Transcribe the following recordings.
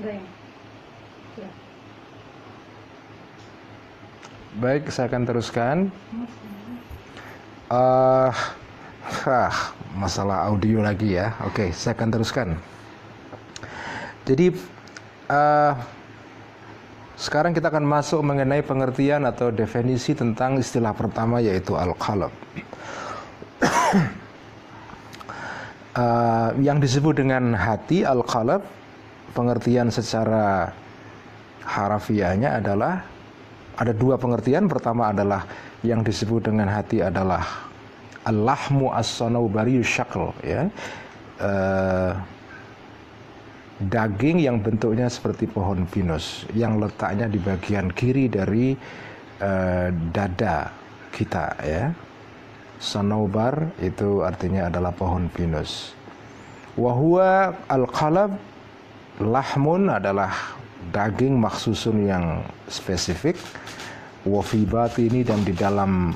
Baik. Ya. Baik, saya akan teruskan. Masalah audio lagi ya. Oke, saya akan teruskan. Jadi sekarang kita akan masuk mengenai pengertian atau definisi tentang istilah pertama, yaitu al-qalb. Yang disebut dengan hati, al-qalb, pengertian secara harafiahnya adalah ada dua pengertian. Pertama adalah yang disebut dengan hati adalah al-lahmu as-sanawbari syakl, ya, daging yang bentuknya seperti pohon pinus yang letaknya di bagian kiri dari dada kita, ya. Sanaubar itu artinya adalah pohon pinus. Wahwa al-qalb, lahmun adalah daging maksusun yang spesifik. Wafi batini, dan di dalam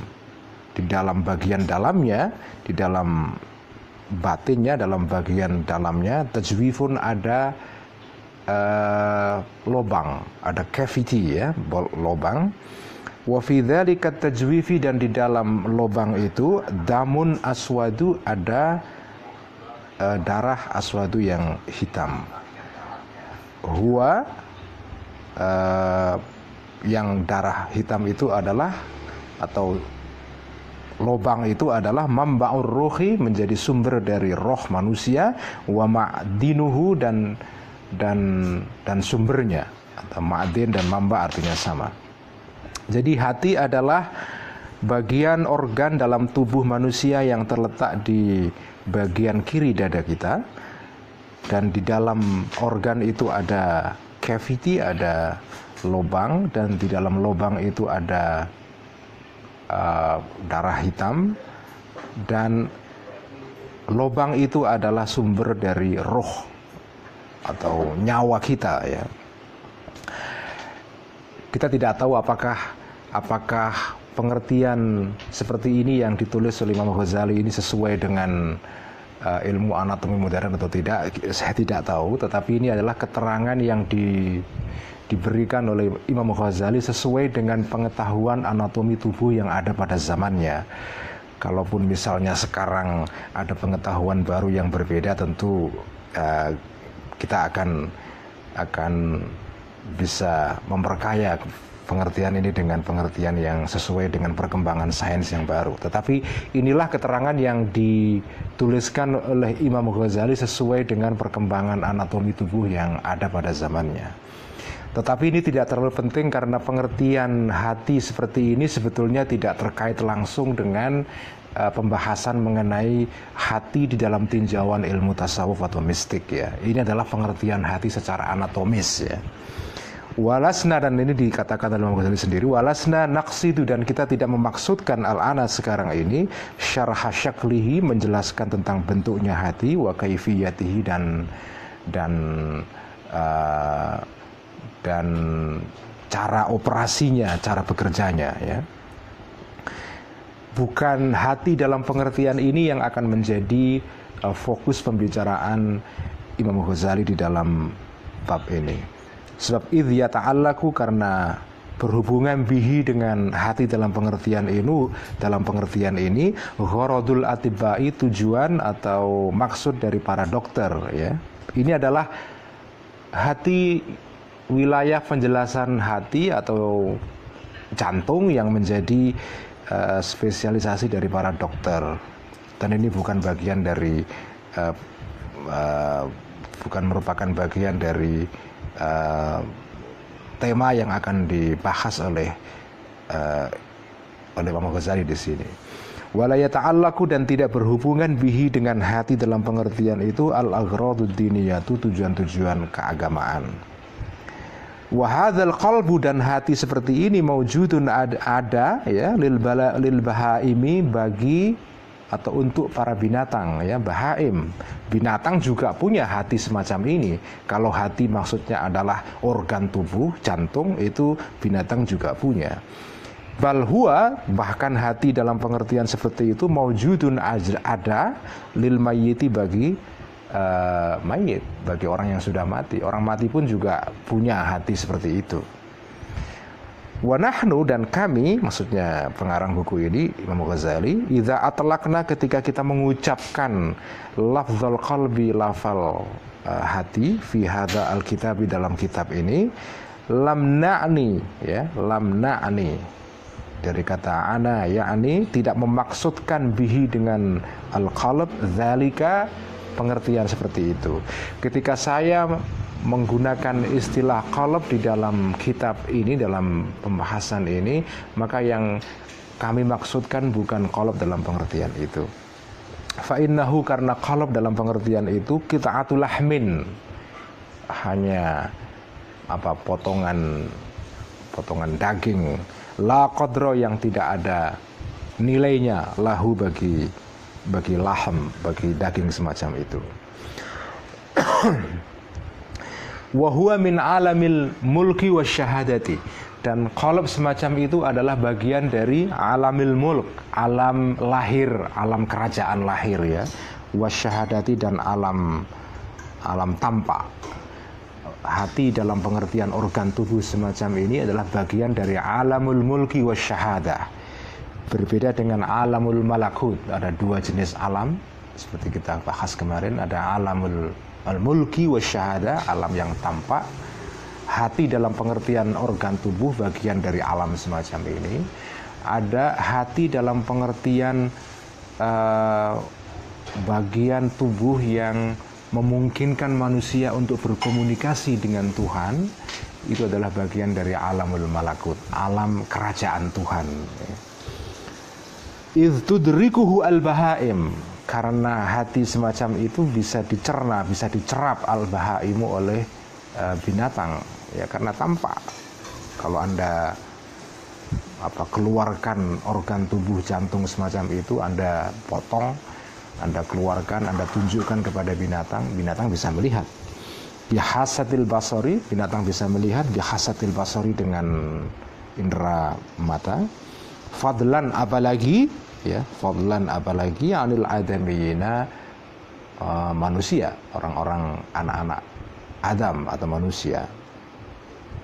bagian dalamnya, di dalam batinnya, dalam bagian dalamnya, tajwifun, ada lobang, ada cavity, ya, lobang. Wa fi dzalika tajwifi, dan di dalam lobang itu damun aswadu, ada darah aswadu yang hitam. Huwa, yang darah hitam itu adalah, atau lobang itu adalah mamba'ur ruhi, menjadi sumber dari roh manusia, wa ma'dinuhu, dan sumbernya, atau ma'din dan mamba artinya sama. Jadi hati adalah bagian organ dalam tubuh manusia yang terletak di bagian kiri dada kita, dan di dalam organ itu ada cavity, ada lubang, dan di dalam lubang itu ada darah hitam, dan lubang itu adalah sumber dari roh atau nyawa kita, ya. Kita tidak tahu apakah pengertian seperti ini yang ditulis oleh Imam Ghazali ini sesuai dengan ilmu anatomi modern atau tidak. Saya tidak tahu, tetapi ini adalah keterangan yang diberikan oleh Imam Ghazali sesuai dengan pengetahuan anatomi tubuh yang ada pada zamannya. Kalaupun misalnya sekarang ada pengetahuan baru yang berbeda, tentu kita akan bisa memperkaya pengertian ini dengan pengertian yang sesuai dengan perkembangan sains yang baru. Tetapi inilah keterangan yang dituliskan oleh Imam Ghazali sesuai dengan perkembangan anatomi tubuh yang ada pada zamannya. Tetapi ini tidak terlalu penting karena pengertian hati seperti ini sebetulnya tidak terkait langsung dengan pembahasan mengenai hati di dalam tinjauan ilmu tasawuf atau mistik, ya. Ini adalah pengertian hati secara anatomis, ya. Walasna, dan ini dikatakan oleh Imam Ghazali sendiri, walasna naqsidu, dan kita tidak memaksudkan al-ana sekarang ini syarha syaklihi, menjelaskan tentang bentuknya hati, wa kaifiyatihi, dan cara operasinya, cara bekerjanya, ya. Bukan hati dalam pengertian ini yang akan menjadi fokus pembicaraan Imam Ghazali di dalam bab ini. Sebab idh yata'allaku, karena berhubungan bihi dengan hati dalam pengertian ini, gharadul atibai, tujuan atau maksud dari para dokter, ya. Ini adalah hati, wilayah penjelasan hati atau jantung yang menjadi spesialisasi dari para dokter, dan ini bukan bagian dari bukan merupakan bagian dari tema yang akan dibahas oleh Imam Ghazali di sini. Wala yata'allaku, dan tidak berhubungan bihi dengan hati dalam pengertian itu al-aghradu diniyatu, tujuan-tujuan keagamaan. Wa hadzal qalbu, dan hati seperti ini maujudun, ada, ya, lil bahaimi, bagi atau untuk para binatang, ya, bahaim. Binatang juga punya hati semacam ini. Kalau hati maksudnya adalah organ tubuh, jantung, itu binatang juga punya. Bal huwa, bahkan hati dalam pengertian seperti itu maujudun, ada, lil mayyiti, bagi mayit, bagi orang yang sudah mati. Orang mati pun juga punya hati seperti itu. Wa nahnu, dan kami, maksudnya pengarang buku ini Imam Ghazali, idza atlaqna, ketika kita mengucapkan lafzul qalbi, lafal hati, fi hadza alkitab, dalam kitab ini, lam na'ni, ya, lam na'ni, dari kata ana, yakni tidak memaksudkan bihi dengan al-qalb dzalika, pengertian seperti itu. Ketika saya menggunakan istilah qalb di dalam kitab ini, dalam pembahasan ini, maka yang kami maksudkan bukan qalb dalam pengertian itu. Fa innahu, karena qalb dalam pengertian itu qita'atul lahmin, hanya potongan daging, la qadra, yang tidak ada nilainya, lahu, bagi lahm, bagi daging semacam itu. Wa huwa min alamil mulki wasyahadati, dan qalb semacam itu adalah bagian dari alamil mulk, alam lahir, alam kerajaan lahir, ya, wasyahadati, dan alam tampak. Hati dalam pengertian organ tubuh semacam ini adalah bagian dari alamul mulki wasyahadah. Berbeda dengan alamul malakut, ada dua jenis alam seperti kita bahas kemarin, ada alamul al-mulki wasyahada, alam yang tampak. Hati dalam pengertian organ tubuh bagian dari alam semacam ini. Ada hati dalam pengertian bagian tubuh yang memungkinkan manusia untuk berkomunikasi dengan Tuhan. Itu adalah bagian dari alamul malakut, alam kerajaan Tuhan. Idh tudrikuhu al-bahaim, karena hati semacam itu bisa dicerna, bisa dicerap al-bahaimu oleh binatang, ya, karena tampak. Kalau Anda keluarkan organ tubuh jantung semacam itu, Anda potong, Anda keluarkan, Anda tunjukkan kepada binatang, binatang bisa melihat. Bihasatil basori, binatang bisa melihat bihasatil basori, dengan indera mata. Fadlan, apalagi, ya, fadlan, apalagi anil adamiyina, manusia, orang-orang anak-anak Adam atau manusia.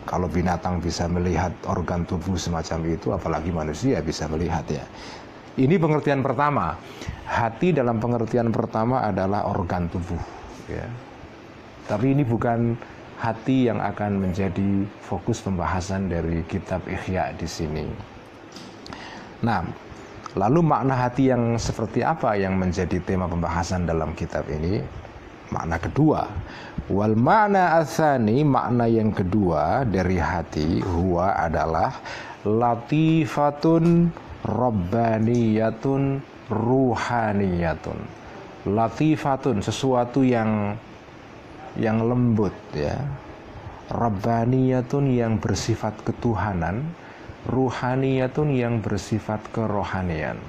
Kalau binatang bisa melihat organ tubuh semacam itu, apalagi manusia bisa melihat, ya. Ini pengertian pertama. Hati dalam pengertian pertama adalah organ tubuh, ya. Tapi ini bukan hati yang akan menjadi fokus pembahasan dari kitab Ihya di sini. Nah, lalu makna hati yang seperti apa yang menjadi tema pembahasan dalam kitab ini? Makna kedua, wal makna atsani, makna yang kedua dari hati, huwa adalah latifatun rabbaniyatun ruhaniyatun. Latifatun, sesuatu yang lembut, ya. Rabbaniyatun, yang bersifat ketuhanan. Ruhaniyatun, yang bersifat kerohanian.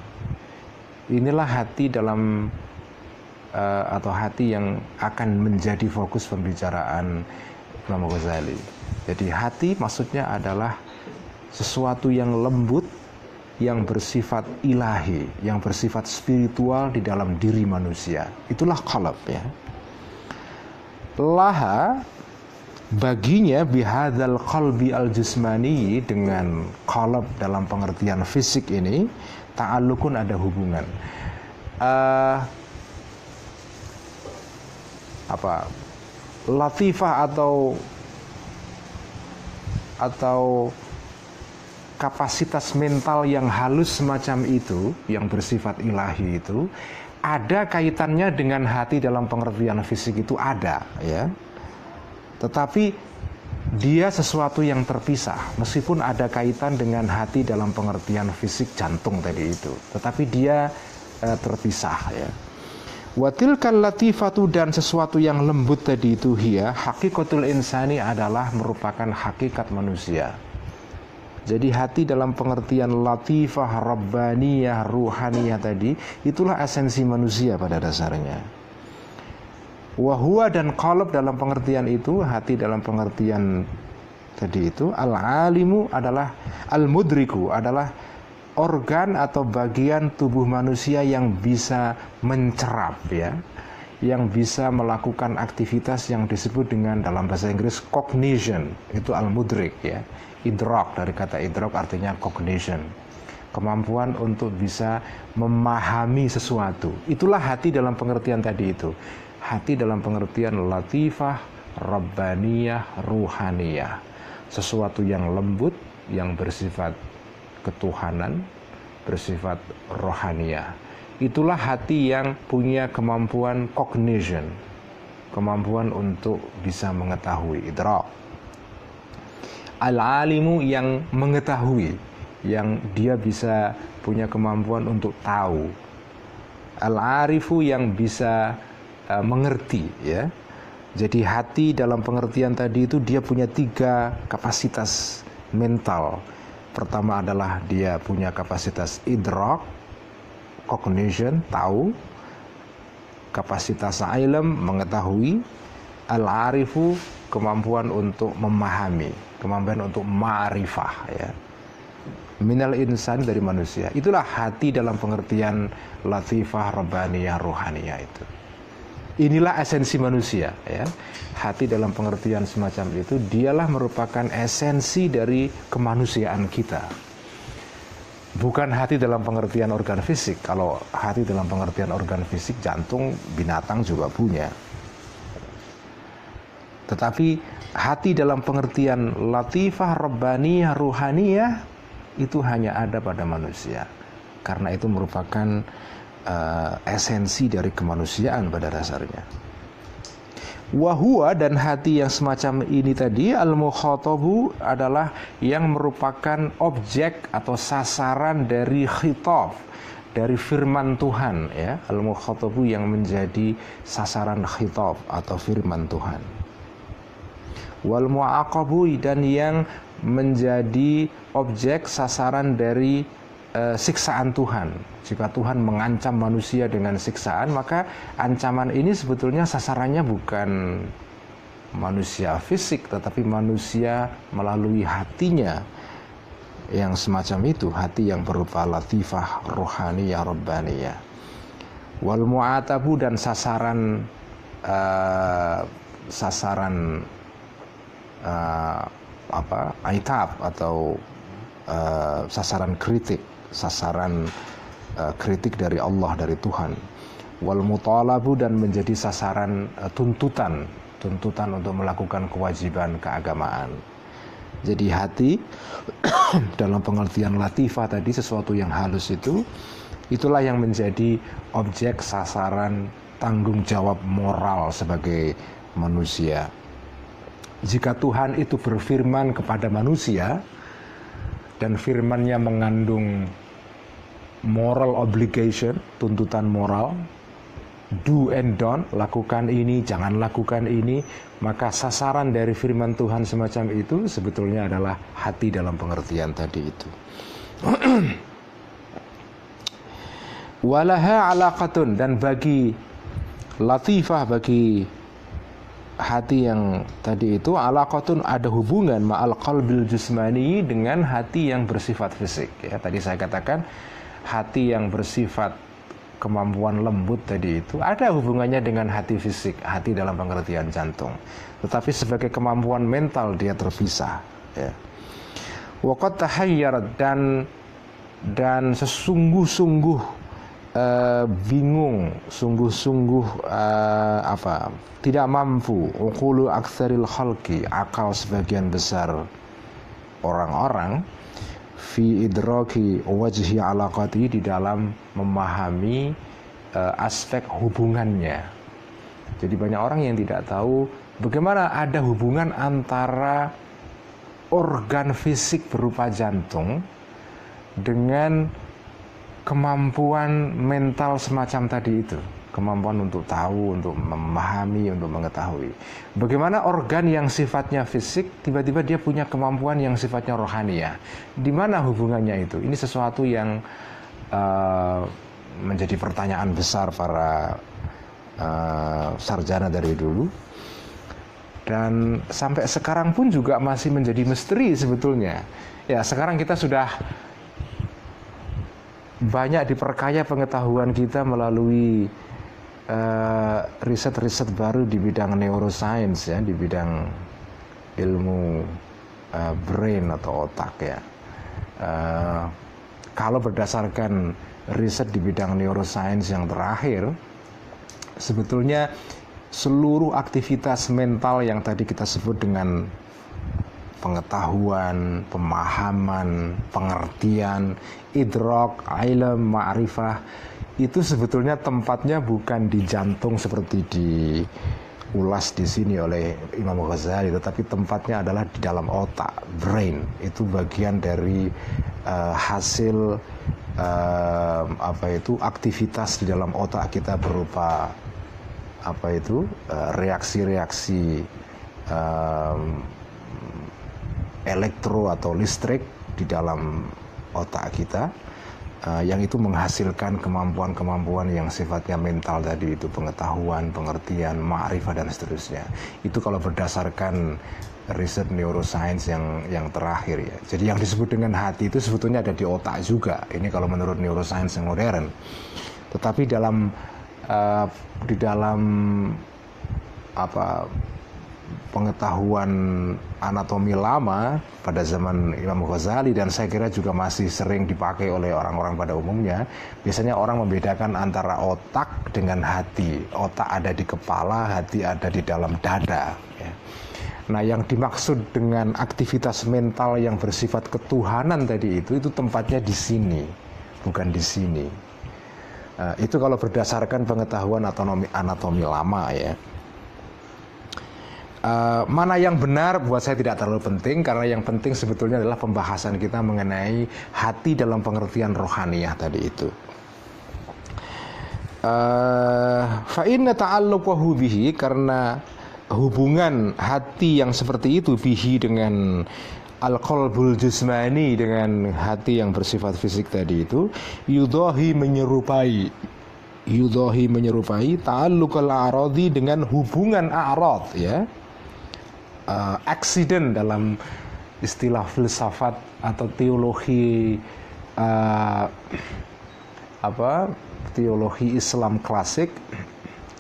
Inilah hati dalam atau hati yang akan menjadi fokus pembicaraan Imam Ghazali. Jadi hati maksudnya adalah sesuatu yang lembut, yang bersifat ilahi, yang bersifat spiritual di dalam diri manusia. Itulah qalb, ya. Laha, baginya, bihadzal qalbi al-jismani, dengan qalb dalam pengertian fisik ini, ta'alluqun, ada hubungan. Latifah atau kapasitas mental yang halus semacam itu, yang bersifat ilahi itu, ada kaitannya dengan hati dalam pengertian fisik itu, ada, ya. Tetapi dia sesuatu yang terpisah, meskipun ada kaitan dengan hati dalam pengertian fisik jantung tadi itu, tetapi dia terpisah, ya. Watilkal latifatu, dan sesuatu yang lembut tadi itu, hiya hakikatul insani, adalah merupakan hakikat manusia. Jadi hati dalam pengertian latifah, rabbaniyah, ruhaniyah tadi, itulah esensi manusia pada dasarnya. Wahua, dan qalb dalam pengertian itu, hati dalam pengertian tadi itu, al-alimu adalah al-mudriku, adalah organ atau bagian tubuh manusia yang bisa mencerap, ya, yang bisa melakukan aktivitas yang disebut dengan dalam bahasa Inggris cognition, itu al-mudrik ya. Idrak, dari kata idrak artinya cognition. Kemampuan untuk bisa memahami sesuatu. Itulah hati dalam pengertian tadi itu. Hati dalam pengertian latifah, rabbaniyah, ruhaniyah. Sesuatu yang lembut, yang bersifat ketuhanan, bersifat rohaniyah. Itulah hati yang punya kemampuan cognition, kemampuan untuk bisa mengetahui, idrak. Al-alimu yang mengetahui, yang dia bisa punya kemampuan untuk tahu. Al-arifu yang bisa mengerti ya. Jadi hati dalam pengertian tadi itu dia punya 3 kapasitas mental. Pertama adalah dia punya kapasitas idrak, cognition, tahu. Kapasitas ilm, mengetahui. Al-arifu, kemampuan untuk memahami, kemampuan untuk ma'rifah ya. Minal insan, dari manusia. Itulah hati dalam pengertian latifah, rabbaniyah, ruhaniyah itu. Inilah esensi manusia ya. Hati dalam pengertian semacam itu dialah merupakan esensi dari kemanusiaan kita. Bukan hati dalam pengertian organ fisik. Kalau hati dalam pengertian organ fisik, jantung binatang juga punya. Tetapi hati dalam pengertian latifah, rabbaniyah, ruhaniyah itu hanya ada pada manusia. Karena itu merupakan esensi dari kemanusiaan pada dasarnya. Wahua, dan hati yang semacam ini tadi, al-mukhatabu, adalah yang merupakan objek atau sasaran dari khitab, dari firman Tuhan ya. Al-mukhatabu yang menjadi sasaran khitab atau firman Tuhan. Wal mu'aqabu, dan yang menjadi objek sasaran dari siksaan Tuhan. Jika Tuhan mengancam manusia dengan siksaan, maka ancaman ini sebetulnya sasarannya bukan manusia fisik, tetapi manusia melalui hatinya yang semacam itu, hati yang berupa latifah, rohaniyah, rabbaniyah. Wal mu'atabu, dan sasaran aitab atau sasaran kritik, sasaran kritik dari Allah, dari Tuhan. Wal mutalabu, dan menjadi sasaran tuntutan untuk melakukan kewajiban keagamaan. Jadi hati dalam pengertian latifah tadi, sesuatu yang halus itu, itulah yang menjadi objek sasaran tanggung jawab moral sebagai manusia. Jika Tuhan itu berfirman kepada manusia, dan firman-Nya mengandung moral obligation, tuntutan moral, do and don't, lakukan ini, jangan lakukan ini, maka sasaran dari firman Tuhan semacam itu sebetulnya adalah hati dalam pengertian tadi itu. Walaha alaqatun, dan bagi latifah, bagi hati yang tadi itu, alaqatun, ada hubungan ma'al qalbil jusmani, dengan hati yang bersifat fisik ya. Tadi saya katakan hati yang bersifat kemampuan lembut tadi itu ada hubungannya dengan hati fisik, hati dalam pengertian jantung. Tetapi sebagai kemampuan mental dia terpisah ya. Wa qad tahayyarat, dan sesungguh-sungguh bingung, sungguh-sungguh tidak mampu, uqulu aktsaril khalqi, akal sebagian besar orang-orang, fi idraki wajhi alaqati, di dalam memahami aspek hubungannya. Jadi banyak orang yang tidak tahu bagaimana ada hubungan antara organ fisik berupa jantung dengan kemampuan mental semacam tadi itu, kemampuan untuk tahu, untuk memahami, untuk mengetahui. Bagaimana organ yang sifatnya fisik tiba-tiba dia punya kemampuan yang sifatnya rohaniyah? Di mana hubungannya itu? Ini sesuatu yang menjadi pertanyaan besar para sarjana dari dulu, dan sampai sekarang pun juga masih menjadi misteri sebetulnya. Ya, sekarang kita sudah banyak diperkaya pengetahuan kita melalui riset-riset baru di bidang neuroscience ya, di bidang ilmu brain atau otak ya. Kalau berdasarkan riset di bidang neuroscience yang terakhir, sebetulnya seluruh aktivitas mental yang tadi kita sebut dengan pengetahuan, pemahaman, pengertian, idrak, ilm, ma'rifah, itu sebetulnya tempatnya bukan di jantung seperti diulas di sini oleh Imam Ghazali, tetapi tempatnya adalah di dalam otak, brain. Itu bagian dari hasil aktivitas di dalam otak kita berupa reaksi-reaksi elektro atau listrik di dalam otak kita, yang itu menghasilkan kemampuan-kemampuan yang sifatnya mental tadi, itu pengetahuan, pengertian, ma'rifah dan seterusnya. Itu kalau berdasarkan riset neuroscience yang terakhir ya. Jadi yang disebut dengan hati itu sebetulnya ada di otak juga. Ini kalau menurut neuroscience yang modern. Tetapi di dalam pengetahuan anatomi lama pada zaman Imam Ghazali, dan saya kira juga masih sering dipakai oleh orang-orang pada umumnya, biasanya orang membedakan antara otak dengan hati. Otak ada di kepala, hati ada di dalam dada ya. Nah, yang dimaksud dengan aktivitas mental yang bersifat ketuhanan tadi itu tempatnya di sini, bukan di sini. Itu kalau berdasarkan pengetahuan anatomi lama ya. Mana yang benar buat saya tidak terlalu penting, karena yang penting sebetulnya adalah pembahasan kita mengenai hati dalam pengertian rohaniyah tadi itu. Fa inna ta'alluqahu bihi, karena hubungan hati yang seperti itu bihi dengan al-qalbul jismani, dengan hati yang bersifat fisik tadi itu, yudahi menyerupai ta'alluqal a'radi, dengan hubungan a'rad ya. Accident dalam istilah filsafat atau teologi teologi Islam klasik,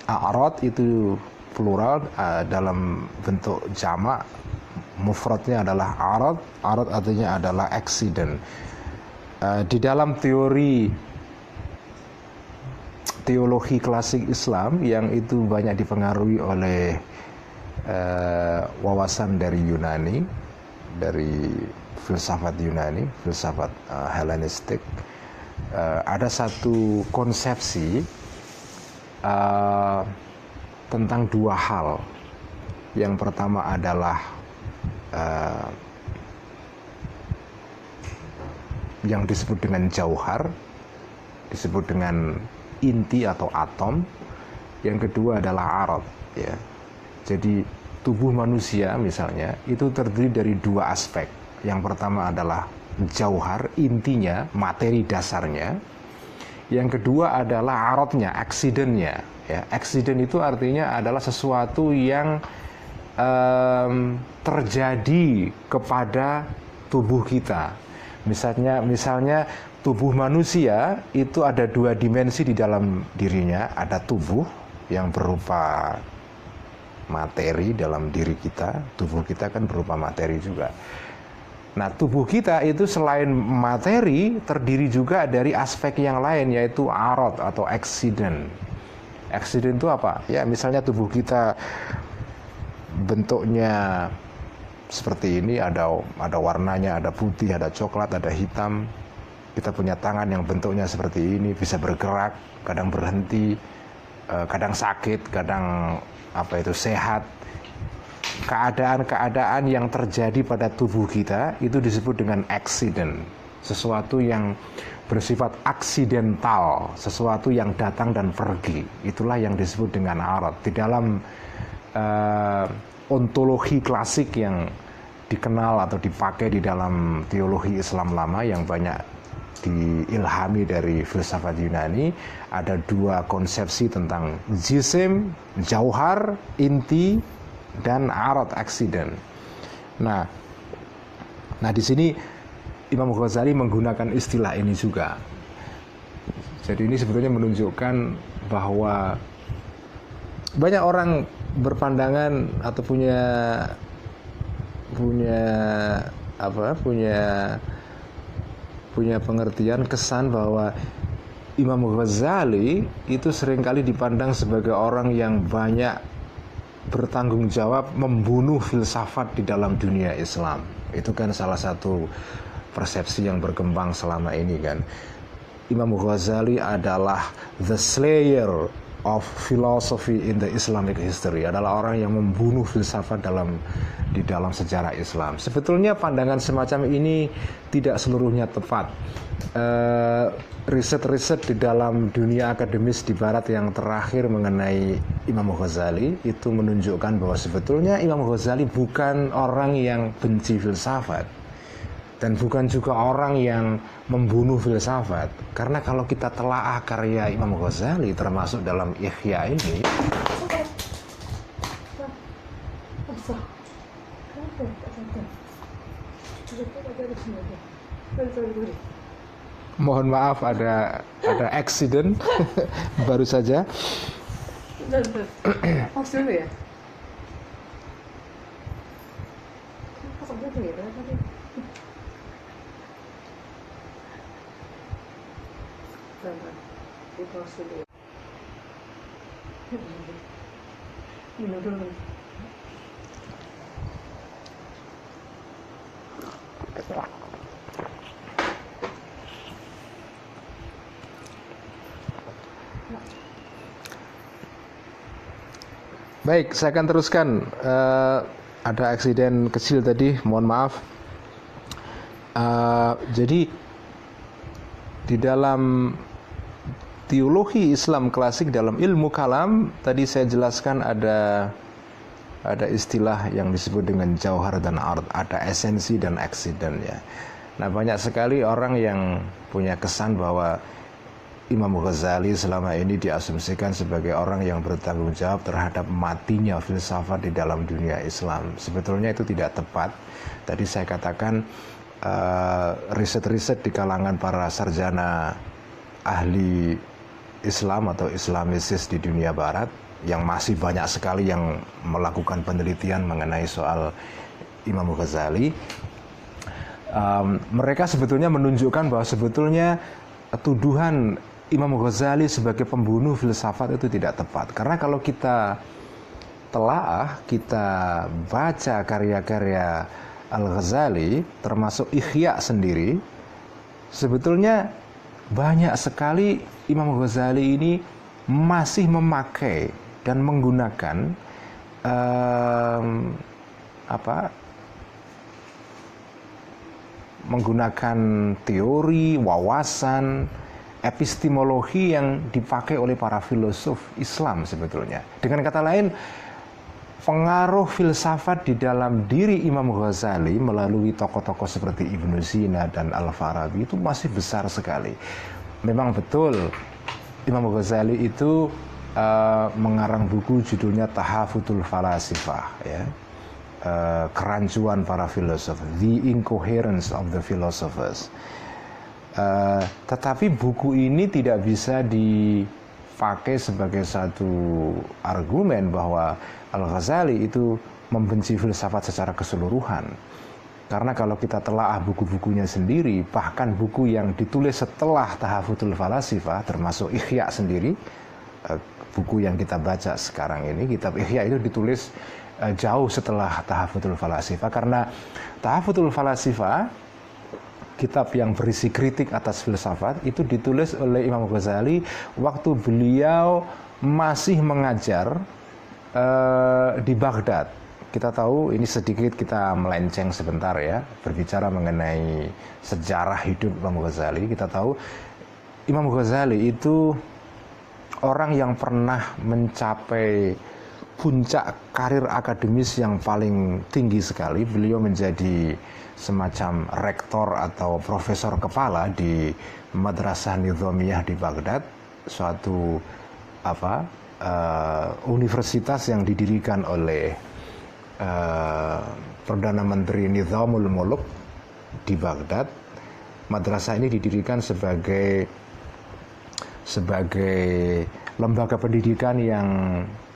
a'rad itu plural dalam bentuk jamak, mufradnya adalah a'rad. A'rad artinya adalah accident. Di dalam teologi klasik Islam yang itu banyak dipengaruhi oleh wawasan dari Yunani, dari filsafat Yunani, filsafat Helenistik, ada satu konsepsi tentang dua hal. Yang pertama adalah yang disebut dengan jauhar, disebut dengan inti atau atom. Yang kedua adalah arad ya. Jadi tubuh manusia misalnya itu terdiri dari dua aspek. Yang pertama adalah jauhar, intinya, materi dasarnya. Yang kedua adalah aradnya, accident-nya ya. Accident itu artinya adalah sesuatu yang terjadi kepada tubuh kita. Misalnya tubuh manusia itu ada dua dimensi di dalam dirinya. Ada tubuh yang berupa materi dalam diri kita, tubuh kita kan berupa materi juga. Nah, tubuh kita itu selain materi terdiri juga dari aspek yang lain, yaitu arad atau accident. Accident itu apa? Ya, misalnya tubuh kita bentuknya seperti ini, ada warnanya, ada putih, ada coklat, ada hitam. Kita punya tangan yang bentuknya seperti ini, bisa bergerak, kadang berhenti, kadang sakit, kadang sehat. Keadaan-keadaan yang terjadi pada tubuh kita itu disebut dengan accident. Sesuatu yang bersifat aksidental, sesuatu yang datang dan pergi. Itulah yang disebut dengan arad. Di dalam ontologi klasik yang dikenal atau dipakai di dalam teologi Islam lama yang banyak diilhami dari filsafat Yunani, ada dua konsepsi tentang jisim, jauhar, inti, dan arad, accident. Nah di sini Imam Ghazali menggunakan istilah ini juga. Jadi ini sebetulnya menunjukkan bahwa banyak orang berpandangan atau punya pengertian kesan bahwa Imam Ghazali itu seringkali dipandang sebagai orang yang banyak bertanggung jawab membunuh filsafat di dalam dunia Islam. Itu kan salah satu persepsi yang berkembang selama ini kan. Imam Ghazali adalah the slayer of philosophy in the Islamic history, adalah orang yang membunuh filsafat di dalam sejarah Islam. Sebetulnya pandangan semacam ini tidak seluruhnya tepat. Riset-riset di dalam dunia akademis di Barat yang terakhir mengenai Imam Ghazali itu menunjukkan bahwa sebetulnya Imam Ghazali bukan orang yang benci filsafat dan bukan juga orang yang membunuh filsafat. Karena kalau kita telaah karya Imam Ghazali termasuk dalam Ihya ini, mohon maaf ada accident baru saja. Pas dulu ya. Minum dulu. Baik, saya akan teruskan. Ada aksiden kecil tadi, mohon maaf. Jadi di dalam teologi Islam klasik, dalam ilmu kalam, tadi saya jelaskan ada istilah yang disebut dengan jauhar dan ard, ada esensi dan aksiden ya. Nah, banyak sekali orang yang punya kesan bahwa Imam Ghazali selama ini diasumsikan sebagai orang yang bertanggung jawab terhadap matinya filsafat di dalam dunia Islam. Sebetulnya itu tidak tepat. Tadi saya katakan riset-riset di kalangan para sarjana ahli Islam atau Islamisis di dunia Barat yang masih banyak sekali yang melakukan penelitian mengenai soal Imam Ghazali. Mereka sebetulnya menunjukkan bahwa sebetulnya tuduhan Imam Ghazali sebagai pembunuh filsafat itu tidak tepat. Karena kalau kita telaah, kita baca karya-karya Al-Ghazali, termasuk Ihya sendiri, sebetulnya banyak sekali Imam Ghazali ini masih memakai dan menggunakan menggunakan teori, wawasan, epistemologi yang dipakai oleh para filosof Islam sebetulnya. Dengan kata lain, pengaruh filsafat di dalam diri Imam Ghazali melalui tokoh-tokoh seperti Ibnu Sina dan Al-Farabi itu masih besar sekali. Memang betul Imam Ghazali itu mengarang buku judulnya Tahafutul Falasifah, ya. Kerancuan para filosof, The Incoherence of the Philosophers. Tetapi buku ini tidak bisa dipakai sebagai satu argumen bahwa Al-Ghazali itu membenci filsafat secara keseluruhan. Karena kalau kita telaah buku-bukunya sendiri, bahkan buku yang ditulis setelah Tahafutul Falasifah, termasuk Ihya sendiri, buku yang kita baca sekarang ini, kitab Ihya itu ditulis jauh setelah Tahafutul Falasifah. Karena Tahafutul Falasifah, kitab yang berisi kritik atas filsafat, itu ditulis oleh Imam Ghazali waktu beliau masih mengajar di Baghdad. Kita tahu, ini sedikit kita melenceng sebentar ya, berbicara mengenai sejarah hidup Imam Ghazali. Kita tahu Imam Ghazali itu orang yang pernah mencapai puncak karir akademis yang paling tinggi sekali. Beliau menjadi semacam rektor atau profesor kepala di Madrasah Nizamiyah di Baghdad, suatu universitas yang didirikan oleh Perdana Menteri Nizamul Muluk di Baghdad. Madrasah ini didirikan sebagai lembaga pendidikan yang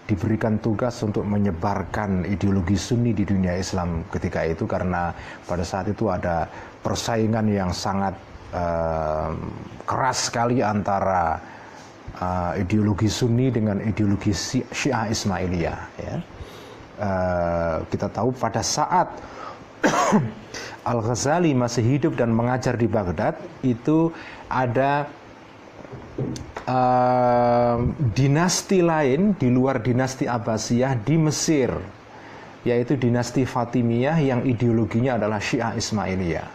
diberikan tugas untuk menyebarkan ideologi Sunni di dunia Islam ketika itu, karena pada saat itu ada persaingan yang sangat keras sekali antara ideologi Sunni dengan ideologi Syiah Ismailiyah. Ya. Kita tahu pada saat Al-Ghazali masih hidup dan mengajar di Baghdad, itu ada dinasti lain di luar dinasti Abbasiyah di Mesir, yaitu dinasti Fatimiyah yang ideologinya adalah Syiah Ismailiyah.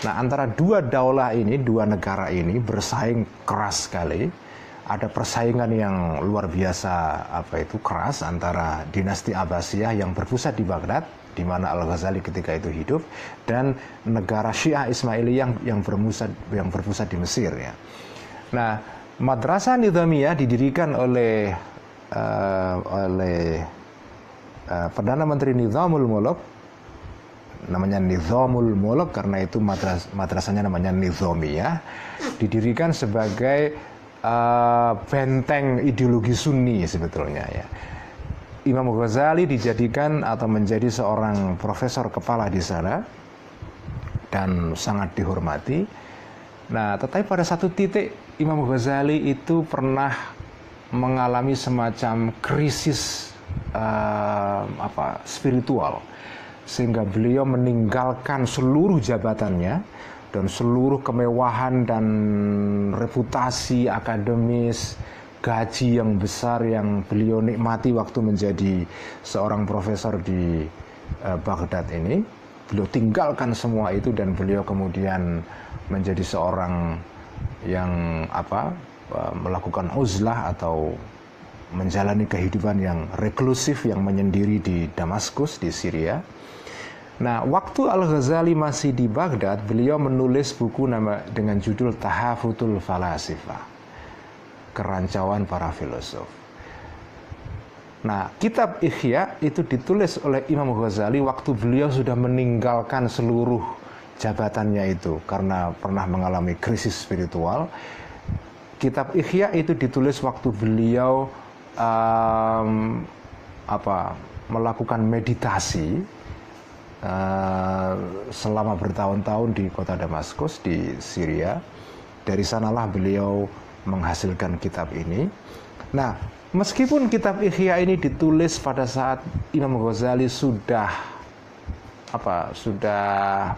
Nah, antara dua daulah ini, dua negara ini bersaing keras sekali. Ada persaingan yang luar biasa keras antara dinasti Abbasiyah yang berpusat di Baghdad, di mana Al-Ghazali ketika itu hidup, dan negara Syiah Ismailiyah yang berpusat di Mesir. Ya. Nah, Madrasah Nizamiyah didirikan oleh Perdana Menteri Nizamul Mulk, namanya Nizamul Mulk karena itu madrasahnya namanya Nizamiyah, didirikan sebagai benteng ideologi Sunni sebetulnya. Ya. Imam Ghazali dijadikan atau menjadi seorang profesor kepala di sana dan sangat dihormati. Nah, tetapi pada satu titik Imam Ghazali itu pernah mengalami semacam krisis spiritual, sehingga beliau meninggalkan seluruh jabatannya dan seluruh kemewahan dan reputasi akademis, gaji yang besar yang beliau nikmati waktu menjadi seorang profesor di Baghdad ini. Beliau tinggalkan semua itu dan beliau kemudian menjadi seorang yang melakukan uzlah atau menjalani kehidupan yang reklusif, yang menyendiri di Damaskus di Syria. Nah, waktu Al-Ghazali masih di Baghdad, beliau menulis buku dengan judul Tahafutul Falasifah, Kerancauan para Filosof. Nah, kitab Ihya itu ditulis oleh Imam Ghazali waktu beliau sudah meninggalkan seluruh jabatannya itu karena pernah mengalami krisis spiritual. Kitab Ihya itu ditulis waktu beliau melakukan meditasi selama bertahun-tahun di kota Damaskus di Syria. Dari sanalah beliau menghasilkan kitab ini. Nah, meskipun kitab Ihya ini ditulis pada saat Imam Ghazali sudah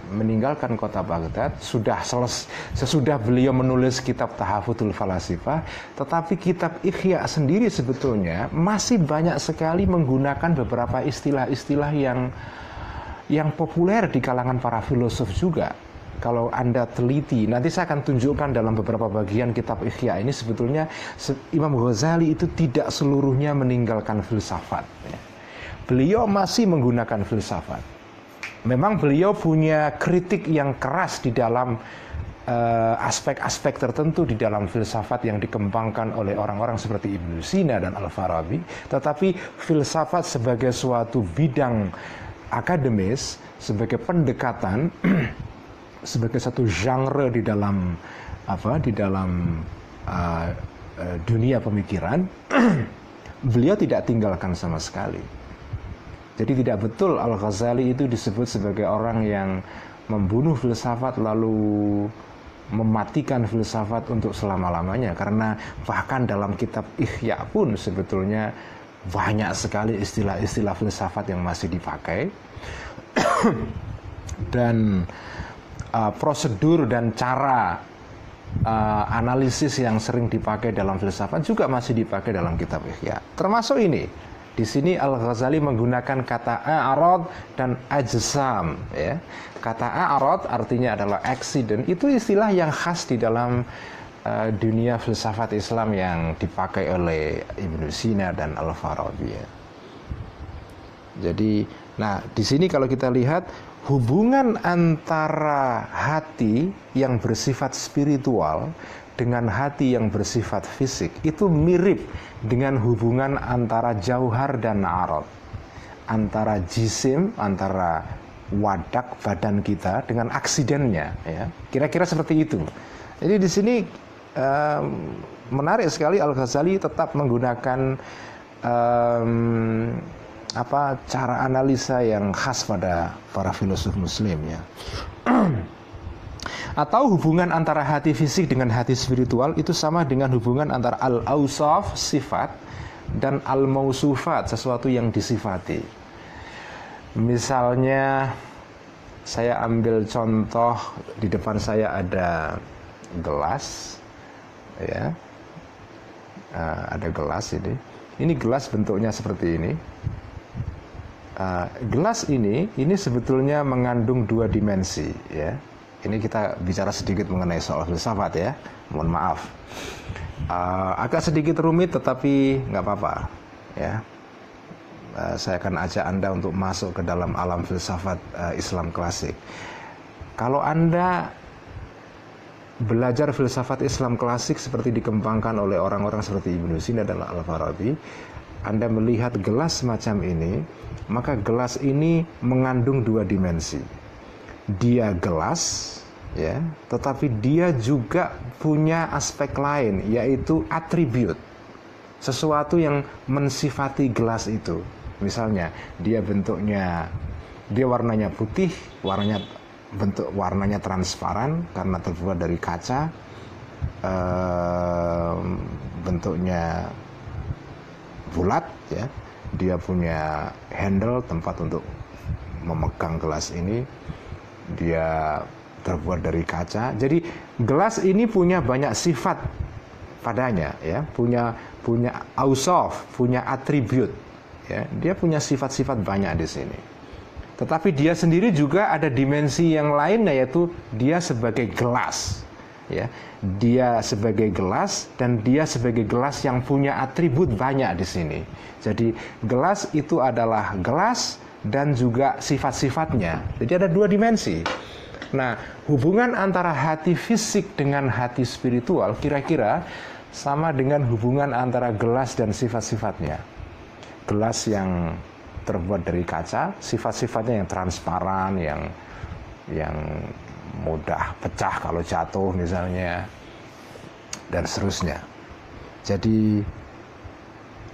meninggalkan kota Baghdad, sesudah beliau menulis kitab Tahafutul Falasifah, tetapi kitab Ihya sendiri sebetulnya masih banyak sekali menggunakan beberapa istilah-istilah yang populer di kalangan para filosof juga. Kalau Anda teliti, nanti saya akan tunjukkan dalam beberapa bagian kitab Ihya ini, sebetulnya Imam Ghazali itu tidak seluruhnya meninggalkan filsafat. Beliau masih menggunakan filsafat. Memang beliau punya kritik yang keras di dalam aspek-aspek tertentu di dalam filsafat yang dikembangkan oleh orang-orang seperti Ibnu Sina dan Al-Farabi, tetapi filsafat sebagai suatu bidang akademis, sebagai pendekatan, sebagai satu genre di dalam dunia pemikiran, beliau tidak tinggalkan sama sekali. Jadi tidak betul Al-Ghazali itu disebut sebagai orang yang membunuh filsafat lalu mematikan filsafat untuk selama-lamanya, karena bahkan dalam kitab Ihya pun sebetulnya banyak sekali istilah-istilah filsafat yang masih dipakai dan prosedur dan cara analisis yang sering dipakai dalam filsafat juga masih dipakai dalam kitab Ihya. Termasuk ini. Di sini Al-Ghazali menggunakan kata a'rad dan ajsam. Ya. Kata a'rad artinya adalah accident. Itu istilah yang khas di dalam dunia filsafat Islam yang dipakai oleh Ibnu Sina dan Al-Farabi. Ya. Jadi, nah di sini kalau kita lihat hubungan antara hati yang bersifat spiritual dengan hati yang bersifat fisik itu mirip dengan hubungan antara jauhar dan arad, antara jisim, antara wadak badan kita dengan aksidennya, ya. Kira-kira seperti itu. Jadi di sini menarik sekali Al-Ghazali tetap menggunakan cara analisa yang khas pada para filosof Muslim ya. Atau hubungan antara hati fisik dengan hati spiritual itu sama dengan hubungan antara al-awsaf sifat dan al-mausufat sesuatu yang disifati. Misalnya saya ambil contoh, di depan saya ada gelas ya. Ada gelas ini. Ini gelas bentuknya seperti ini. Gelas ini sebetulnya mengandung dua dimensi ya. Ini kita bicara sedikit mengenai soal filsafat ya. Mohon maaf. Agak sedikit rumit tetapi nggak apa-apa ya. Saya akan ajak Anda untuk masuk ke dalam alam filsafat Islam klasik. Kalau Anda belajar filsafat Islam klasik seperti dikembangkan oleh orang-orang seperti Ibnu Sina dan Al-Farabi, Anda melihat gelas semacam ini, maka gelas ini mengandung dua dimensi. Dia gelas ya, tetapi dia juga punya aspek lain, yaitu atribut. Sesuatu yang mensifati gelas itu. Misalnya, dia warnanya putih, warnanya transparan karena terbuat dari kaca, bentuknya bulat ya. Dia punya handle, tempat untuk memegang gelas ini, dia terbuat dari kaca. Jadi gelas ini punya banyak sifat padanya ya, punya ausaf, punya atribut ya. Dia punya sifat-sifat banyak di sini. Tetapi dia sendiri juga ada dimensi yang lain, yaitu dia sebagai gelas ya. Dia sebagai gelas dan dia sebagai gelas yang punya atribut banyak di sini. Jadi gelas itu adalah gelas dan juga sifat-sifatnya. Jadi ada dua dimensi. Nah, hubungan antara hati fisik dengan hati spiritual kira-kira sama dengan hubungan antara gelas dan sifat-sifatnya. Gelas yang terbuat dari kaca, sifat-sifatnya yang transparan, yang mudah pecah kalau jatuh misalnya, dan seterusnya. Jadi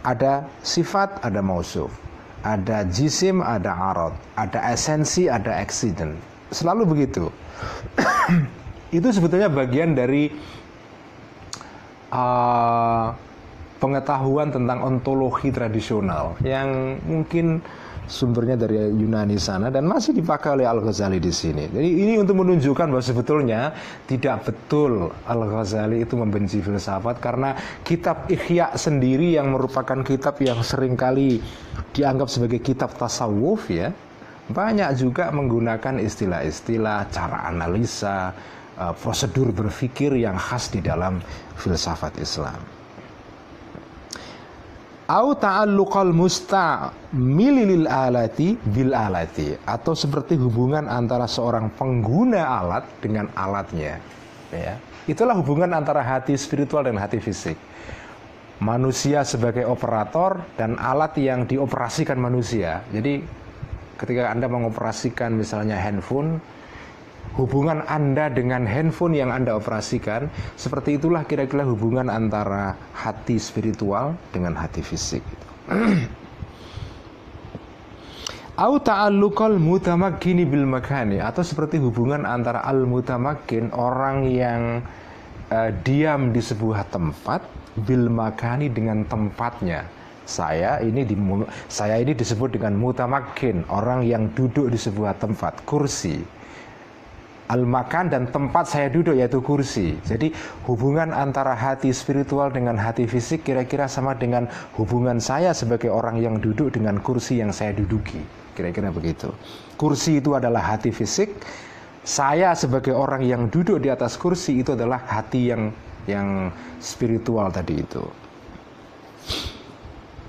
ada sifat, ada mausuf, ada jisim, ada arad, ada esensi, ada accident. Selalu begitu. Itu sebetulnya bagian dari pengetahuan tentang ontologi tradisional yang mungkin sumbernya dari Yunani sana dan masih dipakai oleh Al-Ghazali di sini. Jadi ini untuk menunjukkan bahwa sebetulnya tidak betul Al-Ghazali itu membenci filsafat, karena kitab Ihya sendiri yang merupakan kitab yang seringkali dianggap sebagai kitab tasawuf ya, banyak juga menggunakan istilah-istilah, cara analisa, prosedur berpikir yang khas di dalam filsafat Islam. Au ta'alluqal musta'mili lil alati bil alati, atau seperti hubungan antara seorang pengguna alat dengan alatnya ya. Itulah hubungan antara hati spiritual dan hati fisik. Manusia sebagai operator dan alat yang dioperasikan manusia. Jadi ketika Anda mengoperasikan misalnya handphone, hubungan Anda dengan handphone yang Anda operasikan, seperti itulah kira-kira hubungan antara hati spiritual dengan hati fisik. Au ta'alluqal mutamakkini bil makani, atau seperti hubungan antara al-mutamakkin, orang yang diam di sebuah tempat, bil makani, dengan tempatnya. Saya ini disebut dengan mutamakkin, orang yang duduk di sebuah tempat, kursi. Al-makan dan tempat saya duduk yaitu kursi. Jadi hubungan antara hati spiritual dengan hati fisik kira-kira sama dengan hubungan saya sebagai orang yang duduk dengan kursi yang saya duduki. Kira-kira begitu. Kursi itu adalah hati fisik. Saya sebagai orang yang duduk di atas kursi itu adalah hati yang spiritual tadi itu.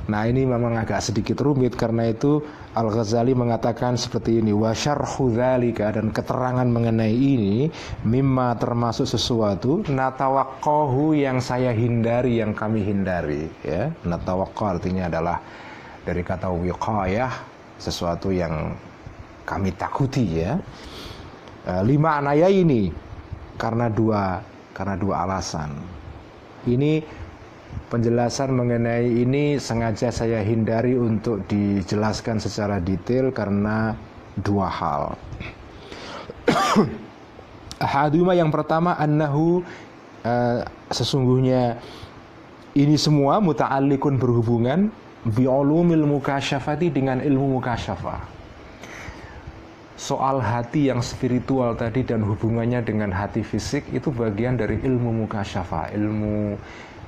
Nah, ini memang agak sedikit rumit, karena itu Al-Ghazali mengatakan seperti ini, wa syarhu dzalika, dan keterangan mengenai ini, mimma, termasuk sesuatu, natawaqqahu, yang saya hindari, yang kami hindari ya. Natawaqqa artinya adalah dari kata wiqayah, sesuatu yang kami takuti ya. Lima anaya ini karena dua alasan. Ini Penjelasan mengenai ini sengaja saya hindari untuk dijelaskan secara detail karena dua hal. Ahaduma, yang pertama, annahu, sesungguhnya ini semua muta'alliqun, berhubungan bi'ulumil mukasyafati, dengan ilmu mukasyafah. Soal hati yang spiritual tadi dan hubungannya dengan hati fisik itu bagian dari ilmu mukasyafah,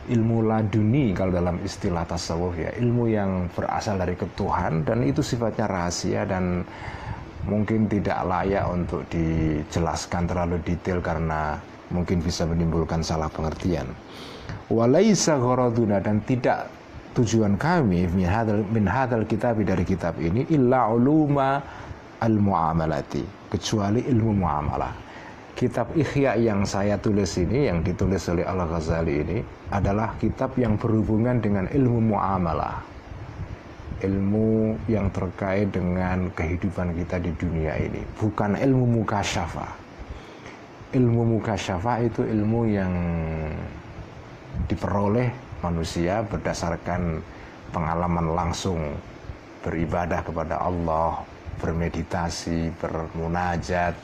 ilmu laduni kalau dalam istilah tasawuf ya, ilmu yang berasal dari Tuhan, dan itu sifatnya rahasia dan mungkin tidak layak untuk dijelaskan terlalu detail karena mungkin bisa menimbulkan salah pengertian. Walaisa gharaduna, dan tidak tujuan kami min hadzal kitab, dari kitab ini, illa uluma al-muamalati, kecuali ilmu muamalah. Kitab Ihya yang saya tulis ini, yang ditulis oleh Al-Ghazali ini, adalah kitab yang berhubungan dengan ilmu muamalah, ilmu yang terkait dengan kehidupan kita di dunia ini, bukan ilmu mukasyafah. Ilmu mukasyafah itu ilmu yang diperoleh manusia berdasarkan pengalaman langsung beribadah kepada Allah, bermeditasi, bermunajat,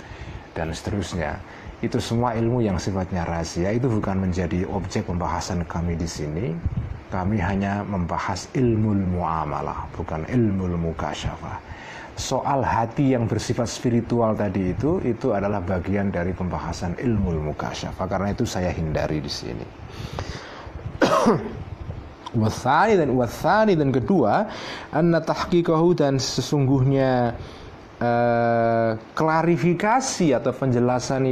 dan seterusnya. Itu semua ilmu yang sifatnya rahasia, itu bukan menjadi objek pembahasan kami di sini. Kami hanya membahas ilmu muamalah, bukan ilmu mukasyafah. Soal hati yang bersifat spiritual tadi itu adalah bagian dari pembahasan ilmu mukasyafah, karena itu saya hindari di sini. Wathani, dan kedua, anna tahqiqahu, dan sesungguhnya klarifikasi atau penjelasan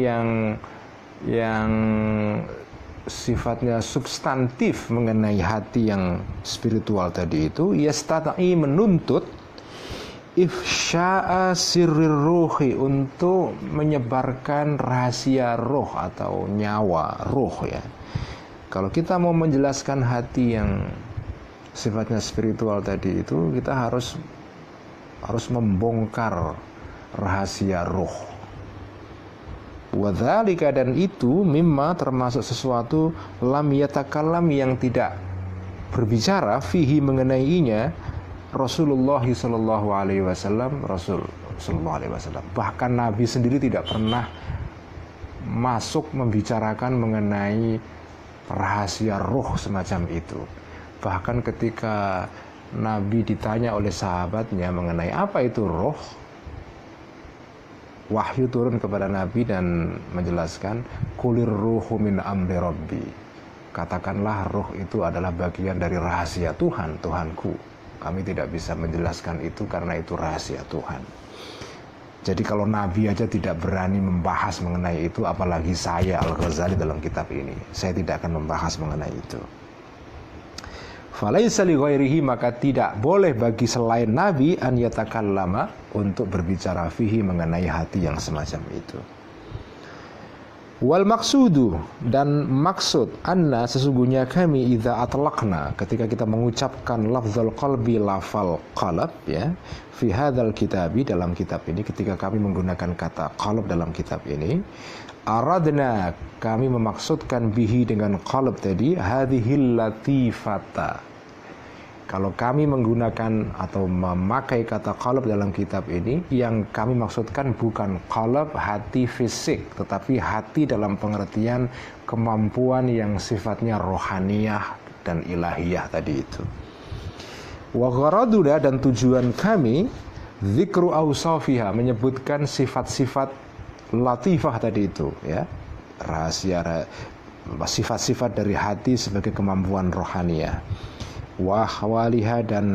yang sifatnya substantif mengenai hati yang spiritual tadi itu, yastata'i, menuntut ifsya'a sirrir ruhi, untuk menyebarkan rahasia roh atau nyawa roh ya. Kalau kita mau menjelaskan hati yang sifatnya spiritual tadi itu, kita harus membongkar rahasia roh. Wadzalika, dan itu mimma, termasuk sesuatu, lam yatakallam, yang tidak berbicara, fihi, mengenainya, Rasulullah sallallahu alaihi wasallam, Rasul sallallahu alaihi wasallam. Bahkan Nabi sendiri tidak pernah masuk membicarakan mengenai rahasia roh semacam itu. Bahkan ketika Nabi ditanya oleh sahabatnya mengenai apa itu roh, wahyu turun kepada Nabi dan menjelaskan, kulir ruhu min amri rabbi, katakanlah roh itu adalah bagian dari rahasia Tuhan, Tuhanku. Kami tidak bisa menjelaskan itu karena itu rahasia Tuhan. Jadi kalau Nabi aja tidak berani membahas mengenai itu, apalagi saya, Al-Ghazali, dalam kitab ini. Saya tidak akan membahas mengenai itu. Falaisa li ghairihi, maka tidak boleh bagi selain Nabi an yatakallama, untuk berbicara fihi, mengenai hati yang semacam itu. Wal maksudu, dan maksud, anna, sesungguhnya kami, idza atlaqna, ketika kita mengucapkan lafzul qalbi, lafal qalb ya, fi hadzal kitabi, dalam kitab ini, ketika kami menggunakan kata qalb dalam kitab ini, aradna, kami memaksudkan bihi, dengan qalb tadi, hadhil latifata. Kalau kami menggunakan atau memakai kata qalb dalam kitab ini, yang kami maksudkan bukan qalb hati fisik, tetapi hati dalam pengertian kemampuan yang sifatnya rohaniyah dan ilahiyah tadi itu. Wa gharaduna, dan tujuan kami, dzikru awsafiha, menyebutkan sifat-sifat latifah tadi itu ya, rahasia, sifat-sifat dari hati sebagai kemampuan rohaniyah, wa hawaliha, dan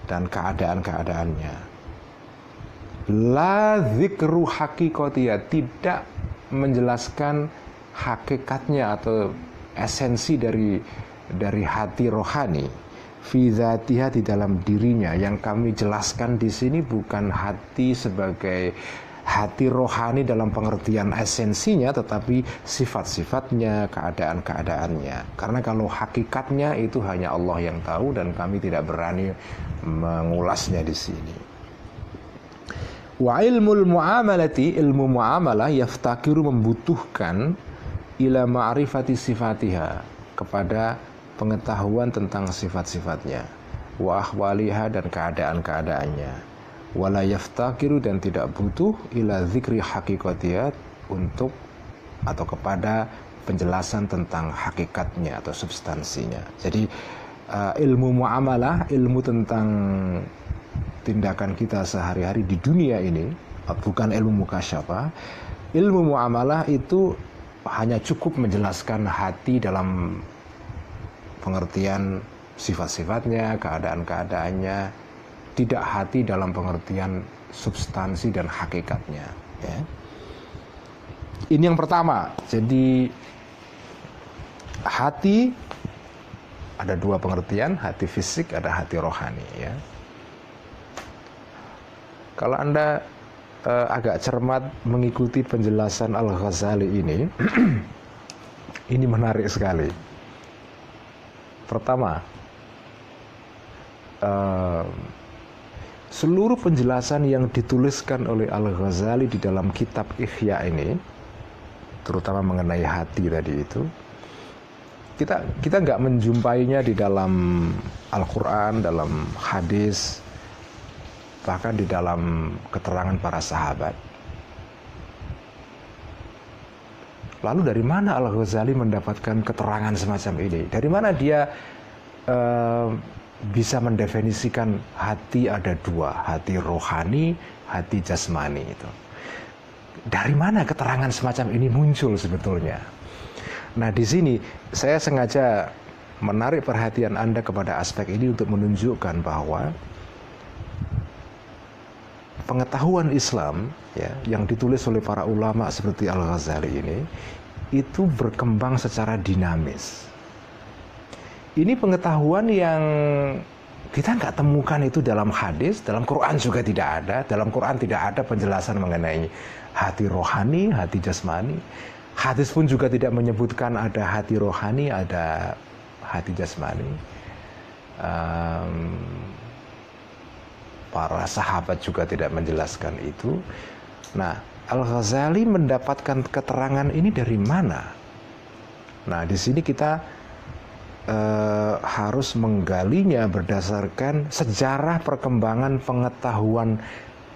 keadaan-keadaannya. La dzikru haqiqatiyah, tidak menjelaskan hakikatnya atau esensi dari hati rohani, fi dzatiha, di dalam dirinya. Yang kami jelaskan di sini bukan hati sebagai hati rohani dalam pengertian esensinya, tetapi sifat-sifatnya, keadaan-keadaannya. Karena kalau hakikatnya itu hanya Allah yang tahu, dan kami tidak berani mengulasnya di sini. Wa ilmul muamalati, ilmu muamalah, yaftakiru, membutuhkan, ila ma'rifati sifatiha, kepada pengetahuan tentang sifat-sifatnya, wa ahwaliha dan keadaan-keadaannya, wala yaftakiru dan tidak butuh ila dzikri haqiqatiyat untuk atau kepada penjelasan tentang hakikatnya atau substansinya. Jadi ilmu muamalah, ilmu tentang tindakan kita sehari-hari di dunia ini, bukan ilmu mukasyafah. Ilmu muamalah itu hanya cukup menjelaskan hati dalam pengertian sifat-sifatnya, keadaan-keadaannya, tidak hati dalam pengertian substansi dan hakikatnya, ya. Ini yang pertama. Jadi hati ada dua pengertian, hati fisik, ada hati rohani, ya. Kalau Anda agak cermat mengikuti penjelasan Al-Ghazali ini, ini menarik sekali. Pertama, seluruh penjelasan yang dituliskan oleh Al-Ghazali di dalam kitab Ihya ini, terutama mengenai hati tadi itu, kita nggak menjumpainya di dalam Al-Quran, dalam hadis, bahkan di dalam keterangan para sahabat. Lalu dari mana Al-Ghazali mendapatkan keterangan semacam ini? Dari mana dia bisa mendefinisikan hati ada dua, hati rohani, hati jasmani itu? Dari mana keterangan semacam ini muncul sebetulnya? Nah, di sini saya sengaja menarik perhatian Anda kepada aspek ini untuk menunjukkan bahwa pengetahuan Islam, ya, yang ditulis oleh para ulama seperti Al-Ghazali ini, itu berkembang secara dinamis. Ini pengetahuan yang kita nggak temukan itu dalam hadis, dalam Quran juga tidak ada. Dalam Quran tidak ada penjelasan mengenai hati rohani, hati jasmani. Hadis pun juga tidak menyebutkan ada hati rohani, ada hati jasmani. Para sahabat juga tidak menjelaskan itu. Nah, Al-Ghazali mendapatkan keterangan ini dari mana? Nah, di sini kita harus menggalinya berdasarkan sejarah perkembangan pengetahuan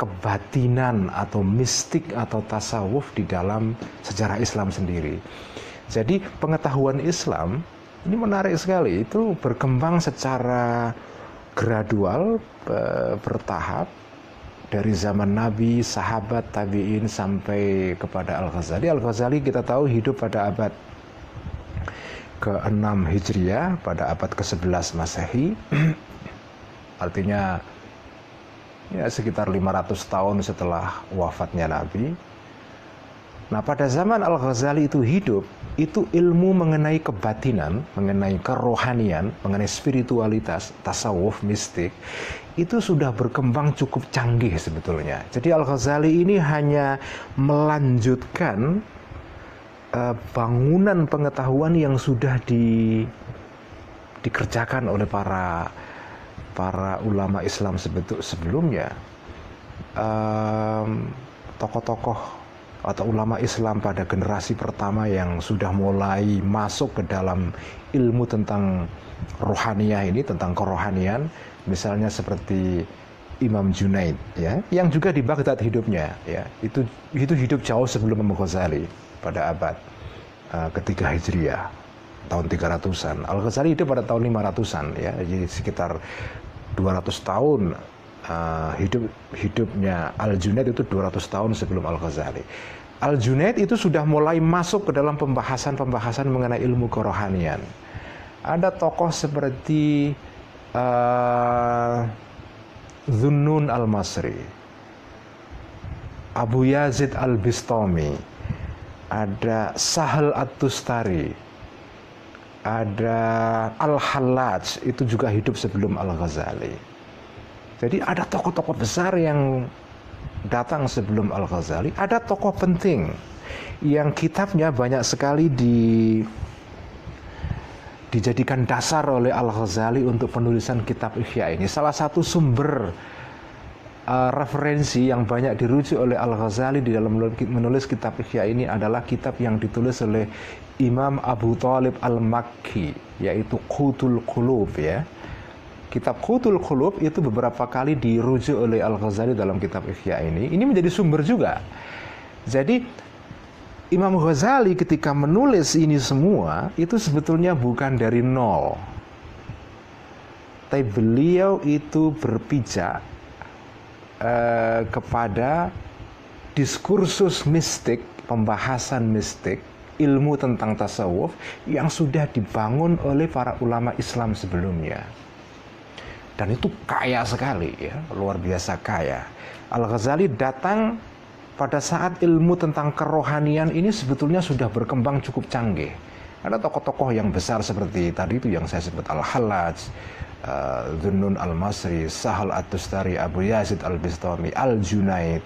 kebatinan atau mistik atau tasawuf di dalam sejarah Islam sendiri. Jadi pengetahuan Islam ini menarik sekali, itu berkembang secara gradual, bertahap, dari zaman Nabi, sahabat, tabi'in sampai kepada Al-Ghazali. Al-Ghazali kita tahu hidup pada abad ke-6 Hijriah, pada abad ke-11 Masehi. Artinya ya sekitar 500 tahun setelah wafatnya Nabi. Nah, pada zaman Al-Ghazali itu hidup, itu ilmu mengenai kebatinan, mengenai kerohanian, mengenai spiritualitas, tasawuf, mistik, itu sudah berkembang cukup canggih sebetulnya. Jadi Al-Ghazali ini hanya melanjutkan bangunan pengetahuan yang sudah dikerjakan oleh para ulama Islam sebelumnya. Tokoh-tokoh atau ulama Islam pada generasi pertama yang sudah mulai masuk ke dalam ilmu tentang rohaniyah ini, tentang kerohanian, misalnya seperti Imam Junaid, ya, yang juga di Baghdad hidupnya, ya, itu hidup jauh sebelum Imam Ghazali pada abad ketiga Hijriah, tahun 300-an. Al-Ghazali hidup pada tahun 500-an, ya, jadi sekitar 200 tahun. Hidupnya Al-Junaid itu 200 tahun sebelum Al-Ghazali. Al-Junaid itu sudah mulai masuk ke dalam pembahasan mengenai ilmu kerohanian. Ada tokoh seperti Dhunnun Al-Masri, Abu Yazid Al-Bistami, ada Sahal At-Tustari, ada Al-Hallaj, itu juga hidup sebelum Al-Ghazali. Jadi ada tokoh-tokoh besar yang datang sebelum Al-Ghazali. Ada tokoh penting yang kitabnya banyak sekali dijadikan dasar oleh Al-Ghazali untuk penulisan kitab Ihya ini. Salah satu sumber referensi yang banyak dirujuk oleh Al-Ghazali di dalam menulis kitab Ihya ini adalah kitab yang ditulis oleh Imam Abu Thalib Al-Makki, yaitu Qutul Qulub ya. Kitab Qutul Qulub itu beberapa kali dirujuk oleh Al-Ghazali dalam kitab Ihya ini. Ini menjadi sumber juga. Jadi Imam Ghazali ketika menulis ini semua itu sebetulnya bukan dari nol. Tapi beliau itu berpijak kepada diskursus mistik, pembahasan mistik, ilmu tentang tasawuf yang sudah dibangun oleh para ulama Islam sebelumnya. Dan itu kaya sekali ya, luar biasa kaya. Al-Ghazali datang pada saat ilmu tentang kerohanian ini sebetulnya sudah berkembang cukup canggih. Ada tokoh-tokoh yang besar seperti tadi itu yang saya sebut Al-Hallaj, Dhunnun Al-Masri, Sahal At-Tustari, Abu Yazid Al-Bistami, Al-Junaid,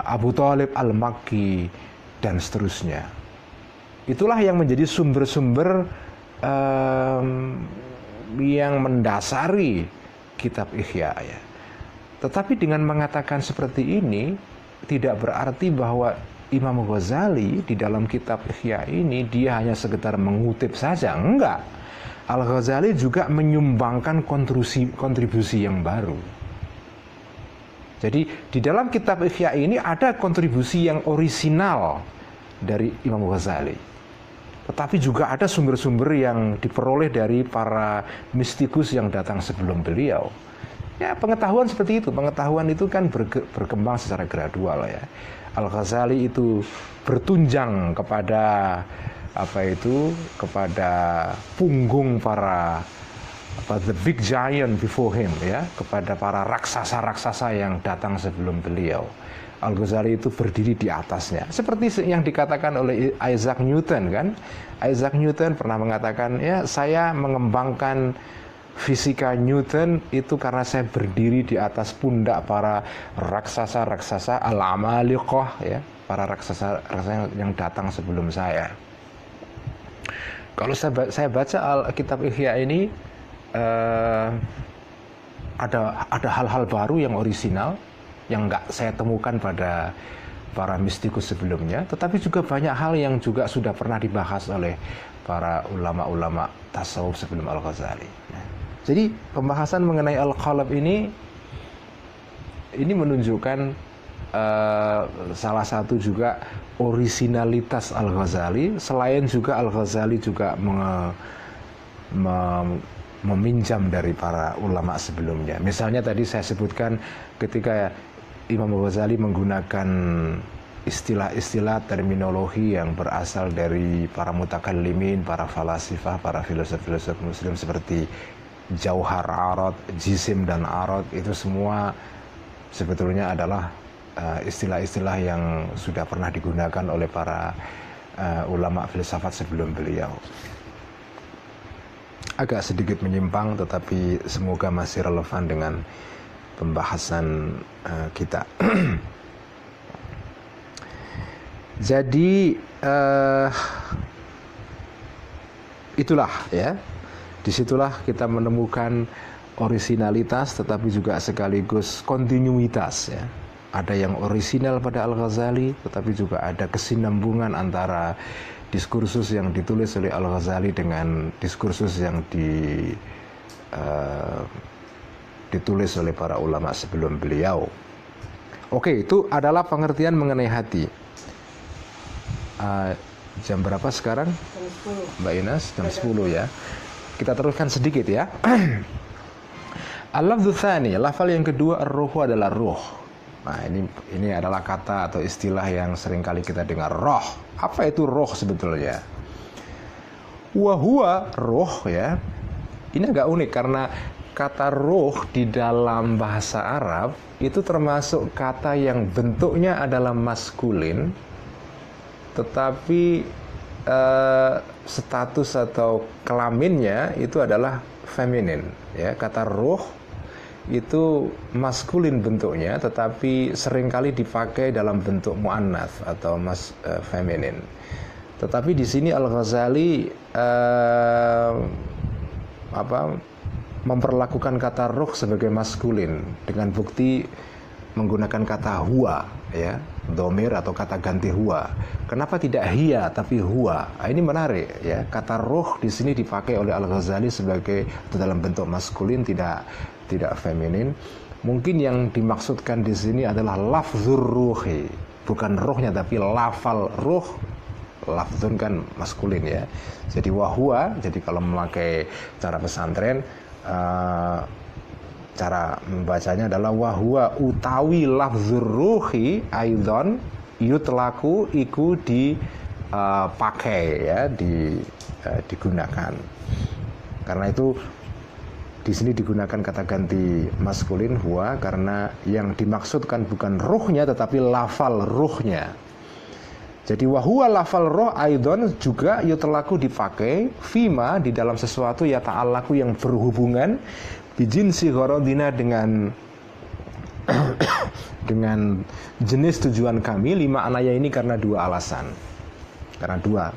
Abu Thalib Al-Makki, dan seterusnya. Itulah yang menjadi sumber-sumber yang mendasari kitab Ihya ya. Tetapi dengan mengatakan seperti ini tidak berarti bahwa Imam Ghazali di dalam kitab Ihya ini dia hanya sekedar mengutip saja, enggak. Al-Ghazali juga menyumbangkan kontribusi yang baru. Jadi di dalam kitab Ihya ini ada kontribusi yang orisinal dari Imam Ghazali. Tetapi juga ada sumber-sumber yang diperoleh dari para mistikus yang datang sebelum beliau. Ya, pengetahuan seperti itu. Pengetahuan itu kan berkembang secara gradual ya. Al-Ghazali itu bertunjang kepada kepada punggung para the big giant before him ya, kepada para raksasa-raksasa yang datang sebelum beliau. Al-Ghazali itu berdiri di atasnya. Seperti yang dikatakan oleh Isaac Newton kan. Isaac Newton pernah mengatakan, ya saya mengembangkan fisika Newton itu karena saya berdiri di atas pundak para raksasa-raksasa al-Amaliqah ya, para raksasa yang datang sebelum saya. Kalau saya baca kitab Ihya ini ada hal-hal baru yang orisinal yang nggak saya temukan pada para mistikus sebelumnya, tetapi juga banyak hal yang juga sudah pernah dibahas oleh para ulama-ulama tasawuf sebelum Al-Ghazali. Jadi pembahasan mengenai Al-Qalb ini menunjukkan salah satu juga orisinalitas Al-Ghazali, selain juga Al-Ghazali juga meminjam dari para ulama sebelumnya. Misalnya tadi saya sebutkan ketika Imam Ghazali menggunakan istilah-istilah terminologi yang berasal dari para mutakallimin, para falasifah, para filosof-filosof muslim seperti jauhar arad, jisim dan arad, itu semua sebetulnya adalah istilah-istilah yang sudah pernah digunakan oleh para ulama filsafat sebelum beliau. Agak sedikit menyimpang, tetapi semoga masih relevan dengan pembahasan kita. Jadi itulah ya, disitulah kita menemukan orisinalitas tetapi juga sekaligus kontinuitas ya. Ada yang orisinal pada Al-Ghazali, tetapi juga ada kesinambungan antara diskursus yang ditulis oleh Al-Ghazali dengan diskursus yang ditulis oleh para ulama sebelum beliau. Oke, itu adalah pengertian mengenai hati. Jam berapa sekarang? Jam 10. Mbak Ines, jam 10 ya. Kita teruskan sedikit ya. Al-lafdzu tsani, lafal yang kedua, ar-ruhu adalah ruh. Nah, ini adalah kata atau istilah yang sering kali kita dengar, roh. Apa itu roh sebetulnya? Wa huwa roh ya. Ini agak unik karena kata roh di dalam bahasa Arab itu termasuk kata yang bentuknya adalah maskulin, tetapi status atau kelaminnya itu adalah feminin ya. Kata roh itu maskulin bentuknya, tetapi seringkali dipakai dalam bentuk muannats atau feminin. Tetapi di sini Al-Ghazali memperlakukan kata ruh sebagai maskulin dengan bukti menggunakan kata huwa, ya, domir atau kata ganti huwa. Kenapa tidak hiya tapi huwa? Nah, ini menarik, ya. Kata ruh di sini dipakai oleh Al-Ghazali sebagai dalam bentuk maskulin, tidak feminin. Mungkin yang dimaksudkan di sini adalah lafzur ruhi, bukan ruhnya tapi lafal ruh. Lafzun kan maskulin, ya. Jadi wahwa, jadi kalau memakai cara pesantren, cara membacanya adalah wahwa utawi lafzur ruhi aidon yutlaku iku dipakai, ya, digunakan. Karena itu di sini digunakan kata ganti maskulin huwa karena yang dimaksudkan bukan ruhnya tetapi lafal ruhnya. Jadi wahwa lafal roh aidon juga yutlaku dipakai fima di dalam sesuatu ya ta'alaku yang berhubungan bijinsi gharadina dengan jenis tujuan kami. Lima anaya ini karena dua alasan, karena dua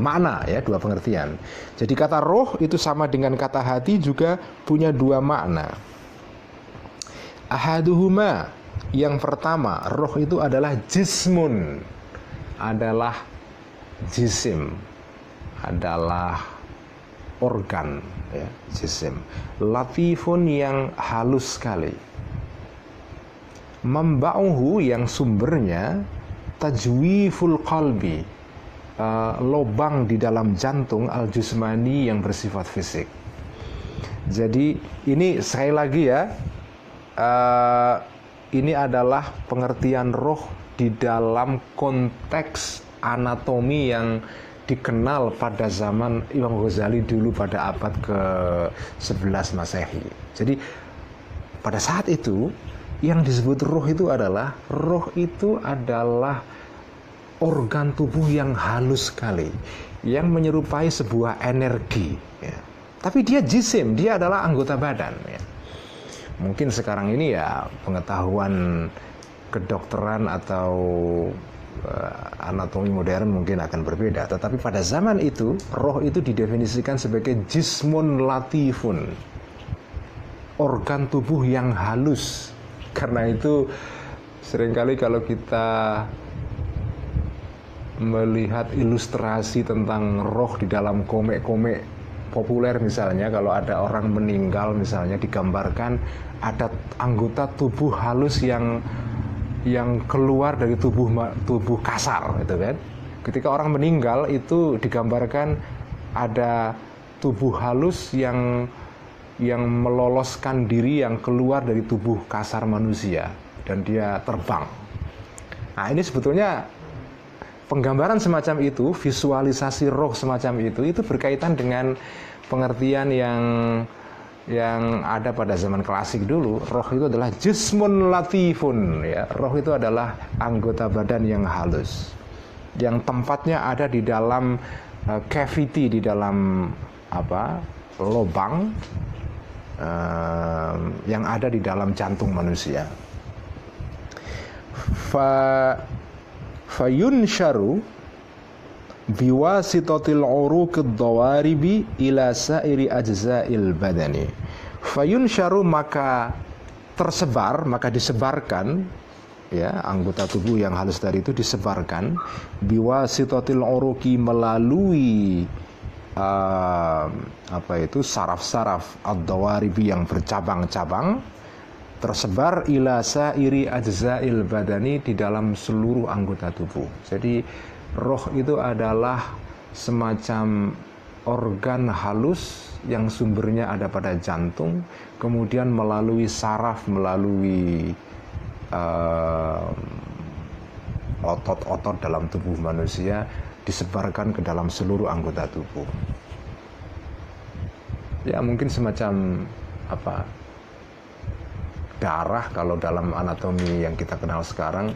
makna, ya, dua pengertian. Jadi kata roh itu sama dengan kata hati juga punya dua makna. Ahaduhuma, yang pertama, roh itu adalah jismun, adalah jisim, adalah organ, ya, jisim. Latifun yang halus sekali. Memba'uhu yang sumbernya tajwiful qalbi, lobang di dalam jantung al-jusmani yang bersifat fisik. Jadi ini sekali lagi, ya, ini adalah pengertian roh di dalam konteks anatomi yang dikenal pada zaman Imam Ghazali dulu pada abad ke-11 Masehi. Jadi pada saat itu yang disebut roh itu adalah organ tubuh yang halus sekali, yang menyerupai sebuah energi, ya. Tapi dia jisim, dia adalah anggota badan, ya. Mungkin sekarang ini, ya, pengetahuan kedokteran atau anatomi modern mungkin akan berbeda, tetapi pada zaman itu roh itu didefinisikan sebagai jismun latifun, organ tubuh yang halus. Karena itu seringkali kalau kita melihat ilustrasi tentang roh di dalam komik-komik populer, misalnya kalau ada orang meninggal misalnya digambarkan ada anggota tubuh halus yang keluar dari tubuh kasar, gitu kan. Ketika orang meninggal itu digambarkan ada tubuh halus yang meloloskan diri, yang keluar dari tubuh kasar manusia dan dia terbang. Nah, ini sebetulnya penggambaran semacam itu, visualisasi roh semacam itu berkaitan dengan pengertian yang ada pada zaman klasik dulu. Roh itu adalah jismun latifun, ya. Roh itu adalah anggota badan yang halus, yang tempatnya ada di dalam cavity, di dalam lobang yang ada di dalam jantung manusia. Fayunsharu biwasitatil uruqid dawaribi ila sairi ajza'il badani. Fayunsharu, maka tersebar, maka disebarkan, ya, anggota tubuh yang halus tadi itu disebarkan biwasitatil uruqi, melalui saraf-saraf ad-dawaribi yang bercabang-cabang, tersebar ila sairi ajza'il badani, di dalam seluruh anggota tubuh. Jadi roh itu adalah semacam organ halus yang sumbernya ada pada jantung, kemudian melalui saraf, melalui otot-otot dalam tubuh manusia disebarkan ke dalam seluruh anggota tubuh. Ya, mungkin semacam darah kalau dalam anatomi yang kita kenal sekarang.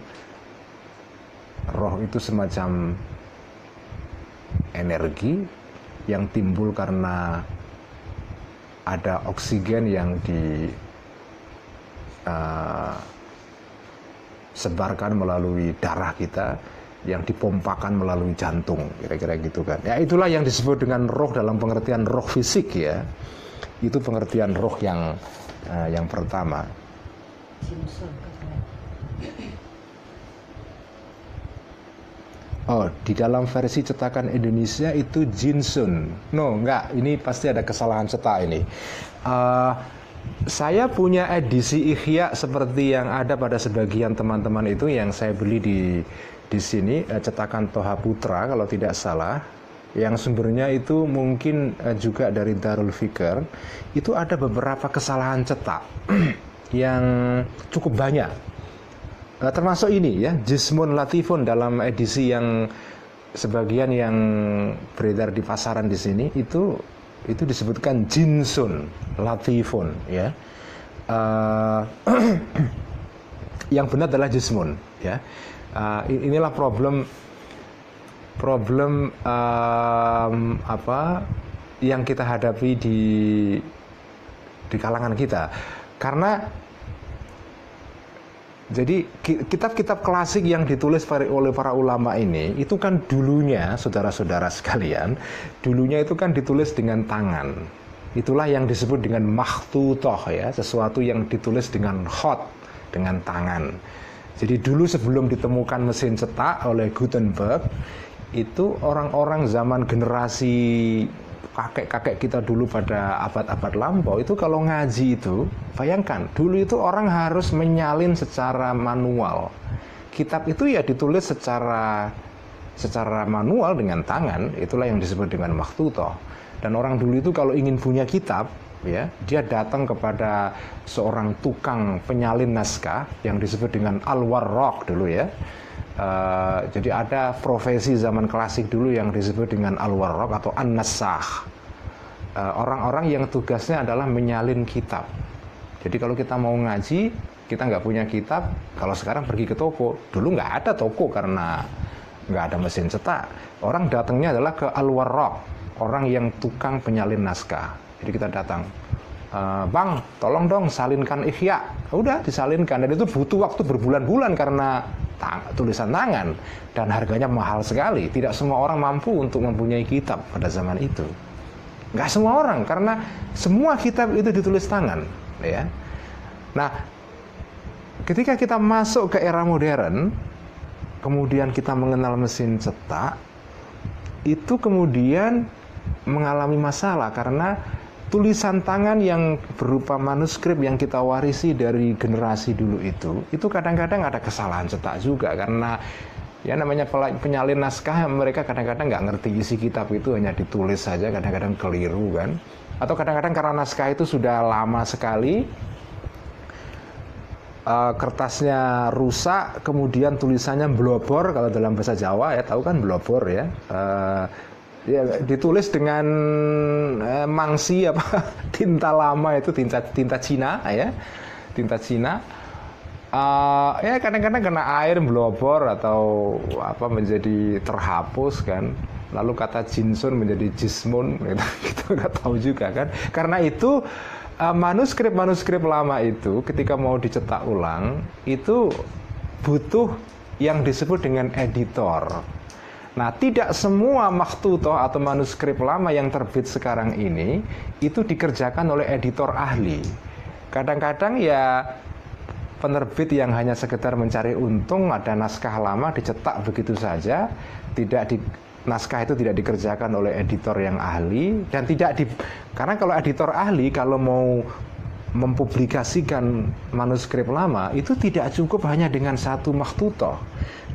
Roh itu semacam energi yang timbul karena ada oksigen yang disebarkan melalui darah kita, yang dipompakan melalui jantung, kira-kira gitu kan. Ya, itulah yang disebut dengan roh dalam pengertian roh fisik, ya. Itu pengertian roh yang pertama. Simpson katanya. Oh, di dalam versi cetakan Indonesia itu Jinsun. No, enggak. Ini pasti ada kesalahan cetak ini. Saya punya edisi Ihya seperti yang ada pada sebagian teman-teman itu yang saya beli di sini, cetakan Toha Putra kalau tidak salah. Yang sumbernya itu mungkin juga dari Darul Fikr. Itu ada beberapa kesalahan cetak yang cukup banyak. Termasuk ini ya, Jismun Latifun dalam edisi yang sebagian yang beredar di pasaran di sini itu disebutkan Jinsun Latifun ya. Yang benar adalah Jismun ya. Inilah problem apa yang kita hadapi di kalangan kita, karena jadi kitab-kitab klasik yang ditulis oleh para ulama ini itu kan dulunya, saudara-saudara sekalian, dulunya itu kan ditulis dengan tangan. Itulah yang disebut dengan makhtutoh ya, sesuatu yang ditulis dengan khot, dengan tangan. Jadi dulu sebelum ditemukan mesin cetak oleh Gutenberg, itu orang-orang zaman generasi kakek-kakek kita dulu pada abad-abad lampau itu kalau ngaji itu, bayangkan dulu itu orang harus menyalin secara manual. Kitab itu ya ditulis secara manual dengan tangan, itulah yang disebut dengan makhtutoh. Dan orang dulu itu kalau ingin punya kitab, ya, dia datang kepada seorang tukang penyalin naskah yang disebut dengan al-warraq dulu ya. Jadi ada profesi zaman klasik dulu yang disebut dengan al-warraq atau an-nassakh. Orang-orang yang tugasnya adalah menyalin kitab. Jadi kalau kita mau ngaji, kita nggak punya kitab, kalau sekarang pergi ke toko, dulu nggak ada toko karena nggak ada mesin cetak. Orang datangnya adalah ke al-warraq, orang yang tukang penyalin naskah. Jadi kita datang, Bang, tolong dong salinkan Ihya. Udah disalinkan, dan itu butuh waktu berbulan-bulan karena tulisan tangan dan harganya mahal sekali. Tidak semua orang mampu untuk mempunyai kitab pada zaman itu. Nggak semua orang, karena semua kitab itu ditulis tangan, ya. Nah, ketika kita masuk ke era modern, kemudian kita mengenal mesin cetak, itu kemudian mengalami masalah karena tulisan tangan yang berupa manuskrip yang kita warisi dari generasi dulu itu kadang-kadang ada kesalahan cetak juga, karena ya namanya penyalin naskah, mereka kadang-kadang nggak ngerti isi kitab itu, hanya ditulis saja, kadang-kadang keliru kan, atau kadang-kadang karena naskah itu sudah lama sekali, kertasnya rusak, kemudian tulisannya blobor, kalau dalam bahasa Jawa ya tahu kan blobor ya. Ya, ditulis dengan mangsi apa tinta lama itu, tinta Cina ya, tinta Cina. Ya kadang-kadang kena air blobor atau apa menjadi terhapus kan, lalu kata Jinsun menjadi Jismun gitu, kita nggak tahu juga kan. Karena itu manuskrip lama itu ketika mau dicetak ulang itu butuh yang disebut dengan editor. Nah, tidak semua makhtutoh atau manuskrip lama yang terbit sekarang ini itu dikerjakan oleh editor ahli. Kadang-kadang ya penerbit yang hanya sekedar mencari untung, ada naskah lama dicetak begitu saja, naskah itu tidak dikerjakan oleh editor yang ahli, dan karena kalau editor ahli kalau mau mempublikasikan manuskrip lama itu tidak cukup hanya dengan satu makhtutoh.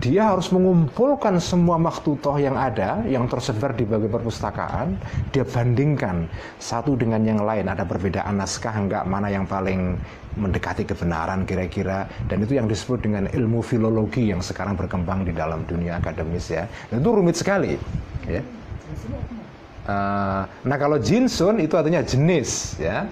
Dia harus mengumpulkan semua makhtutoh yang ada, yang tersebar di berbagai perpustakaan, dia bandingkan satu dengan yang lain, ada perbedaan naskah enggak, mana yang paling mendekati kebenaran kira-kira, dan itu yang disebut dengan ilmu filologi yang sekarang berkembang di dalam dunia akademis ya. Dan itu rumit sekali ya. Nah kalau Jinsun itu artinya jenis ya.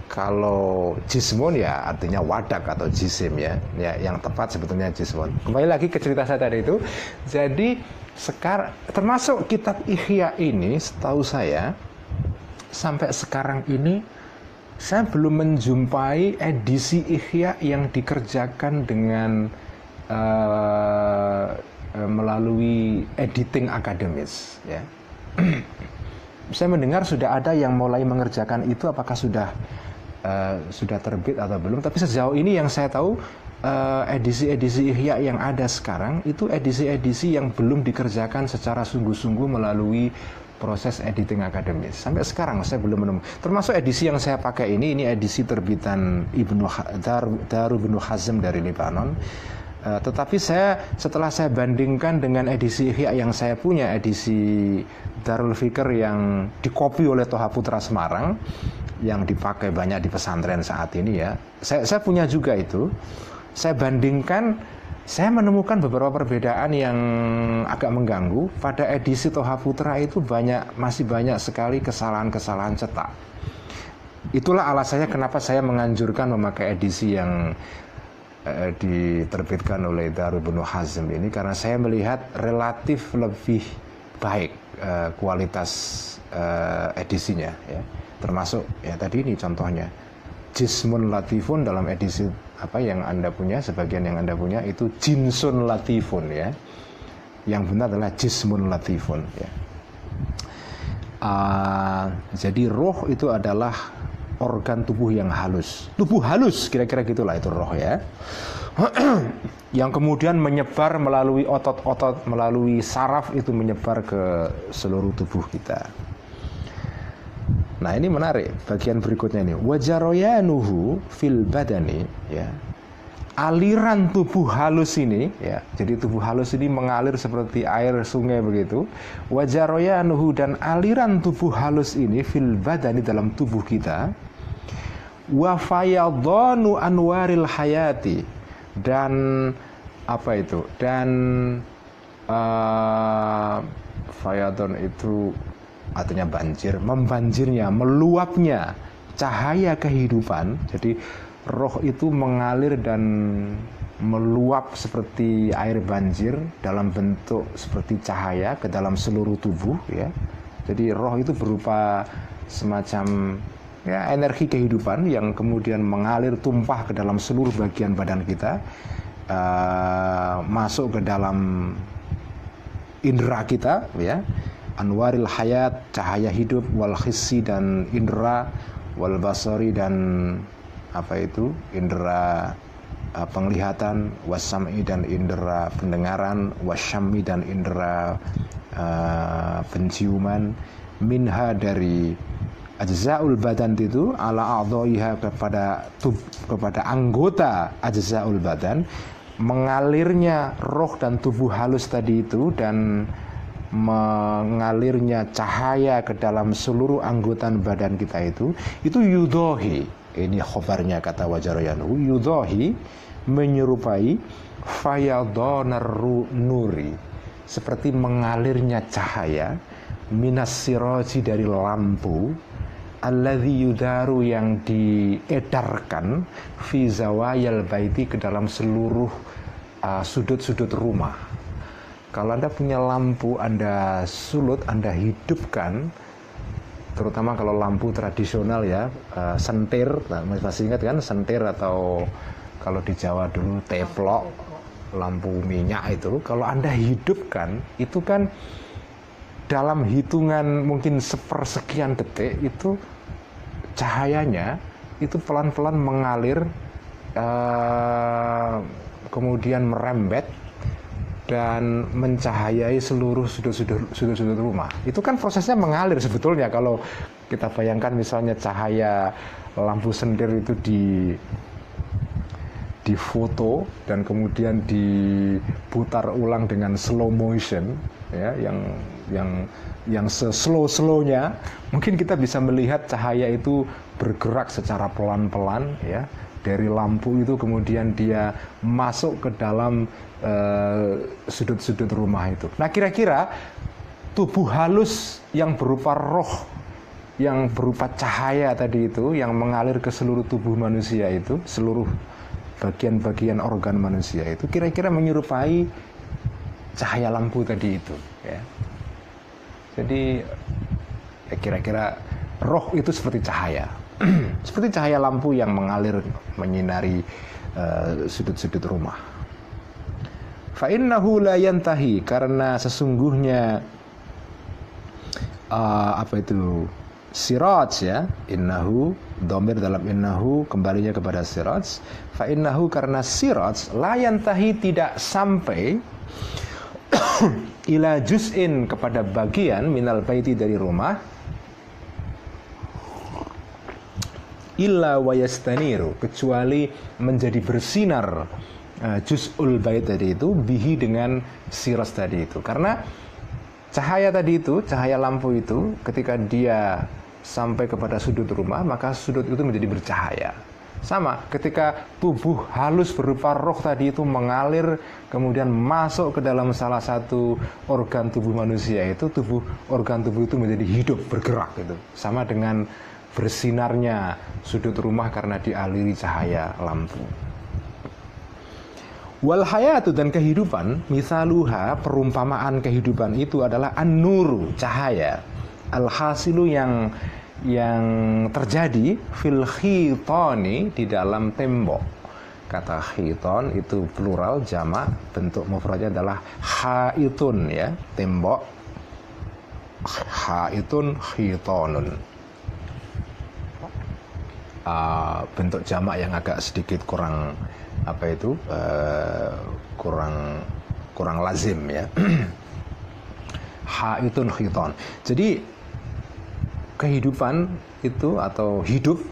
Kalau Jismun ya artinya wadak atau jisim ya, yang tepat sebetulnya Jismun. Kembali lagi ke cerita saya tadi itu. Jadi sekarang termasuk kitab Ihya ini, setahu saya sampai sekarang ini saya belum menjumpai edisi Ihya yang dikerjakan dengan melalui editing akademis ya. saya mendengar sudah ada yang mulai mengerjakan itu, apakah sudah terbit atau belum? Tapi sejauh ini yang saya tahu edisi-edisi Ihya yang ada sekarang itu edisi-edisi yang belum dikerjakan secara sungguh-sungguh melalui proses editing akademis. Sampai sekarang saya belum menemukan. Termasuk edisi yang saya pakai ini edisi terbitan Daru Ibnu Hazm dari Lebanon. Tetapi setelah saya bandingkan dengan edisi Ihya yang saya punya, edisi Darul Fikr yang dikopi oleh Toha Putra Semarang, yang dipakai banyak di pesantren saat ini ya. Saya punya juga itu. Saya bandingkan, saya menemukan beberapa perbedaan yang agak mengganggu. Pada edisi Toha Putra itu masih banyak sekali kesalahan-kesalahan cetak. Itulah alasannya kenapa saya menganjurkan memakai edisi yang diterbitkan oleh Daru Ibnu Hazm ini, karena saya melihat relatif lebih baik kualitas edisinya ya. Termasuk ya tadi ini contohnya Jismun Latifun dalam edisi apa yang Anda punya, sebagian yang Anda punya itu Jinsun Latifun ya. Yang benar adalah Jismun Latifun ya. Jadi roh itu adalah organ tubuh yang halus. Tubuh halus kira-kira gitulah itu roh ya. Yang kemudian menyebar melalui otot-otot, melalui saraf, itu menyebar ke seluruh tubuh kita. Nah, ini menarik bagian berikutnya ini. Wajaroyanuhu fil badani ya. Aliran tubuh halus ini ya. Jadi tubuh halus ini mengalir seperti air sungai begitu. Wajaroyanuhu, dan aliran tubuh halus ini fil badani, dalam tubuh kita. Wa fayadhanu anwaril hayati, dan apa itu? Dan fayadhan itu artinya banjir, membanjirnya, meluapnya cahaya kehidupan. Jadi roh itu mengalir dan meluap seperti air banjir dalam bentuk seperti cahaya ke dalam seluruh tubuh ya. Jadi roh itu berupa semacam ya energi kehidupan yang kemudian mengalir tumpah ke dalam seluruh bagian badan kita, masuk ke dalam indera kita ya. Anwaril hayat, cahaya hidup, wal hissi, dan indera, wal basari, dan apa itu indera penglihatan, wasam'i, dan indera pendengaran, wasyammi, dan indera penciuman, minha, dari ajza'ul badan itu, ala a'dha'iha, kepada anggota ajza'ul badan, mengalirnya roh dan tubuh halus tadi itu, dan mengalirnya cahaya ke dalam seluruh anggota badan kita itu yudohi. Ini khobarnya kata Wajaroyanu, yudohi, menyerupai fayadhanar nuri, seperti mengalirnya cahaya, minas siraji, dari lampu, alladzi yudaru, yang diedarkan, fi zawayal baiti, ke dalam seluruh sudut-sudut rumah. Kalau Anda punya lampu, Anda sulut, Anda hidupkan, terutama kalau lampu tradisional ya, sentir, nah, masih ingat kan sentir, atau kalau di Jawa dulu teplok, lampu minyak itu, kalau Anda hidupkan, itu kan dalam hitungan mungkin sepersekian detik itu cahayanya itu pelan-pelan mengalir, kemudian merembet dan mencahayai seluruh sudut-sudut rumah. Itu kan prosesnya mengalir sebetulnya. Kalau kita bayangkan misalnya cahaya lampu sendir itu difoto dan kemudian diputar ulang dengan slow motion ya, yang slow-slownya, mungkin kita bisa melihat cahaya itu bergerak secara pelan-pelan ya. Dari lampu itu kemudian dia masuk ke dalam sudut-sudut rumah itu. Nah, kira-kira tubuh halus yang berupa roh, yang berupa cahaya tadi itu, yang mengalir ke seluruh tubuh manusia itu, seluruh bagian-bagian organ manusia itu, kira-kira menyerupai cahaya lampu tadi itu ya. Jadi ya, kira-kira roh itu seperti cahaya. Seperti cahaya lampu yang mengalir menyinari sudut-sudut rumah. Fa innahu la yantahi, karena sesungguhnya apa itu siraj ya, innahu, domir dalam innahu kembalinya kepada siraj. Fa innahu, karena siraj la yantahi, tidak sampai ila juz'in, kepada bagian minal baiti, dari rumah, illa wayastaniru, kecuali menjadi bersinar juz'ul bait tadi itu, bihi, dengan siraj tadi itu. Karena cahaya tadi itu, cahaya lampu itu, ketika dia sampai kepada sudut rumah, maka sudut itu menjadi bercahaya. Sama ketika tubuh halus berupa roh tadi itu mengalir, kemudian masuk ke dalam salah satu organ tubuh manusia itu, organ tubuh itu menjadi hidup, bergerak gitu. Sama dengan bersinarnya sudut rumah karena dialiri cahaya lampu. Wal hayatu, dan kehidupan, misaluha, perumpamaan kehidupan itu adalah an-nuru, cahaya, al-hasilu, yang terjadi fil khitoni, di dalam tembok. Kata khiton itu plural, jamak, bentuk mufradnya adalah haitun ya, tembok. Haitun, khitonun. Bentuk jamak yang agak sedikit kurang apa itu kurang lazim ya. Haitun khiton. Jadi kehidupan itu, atau hidup,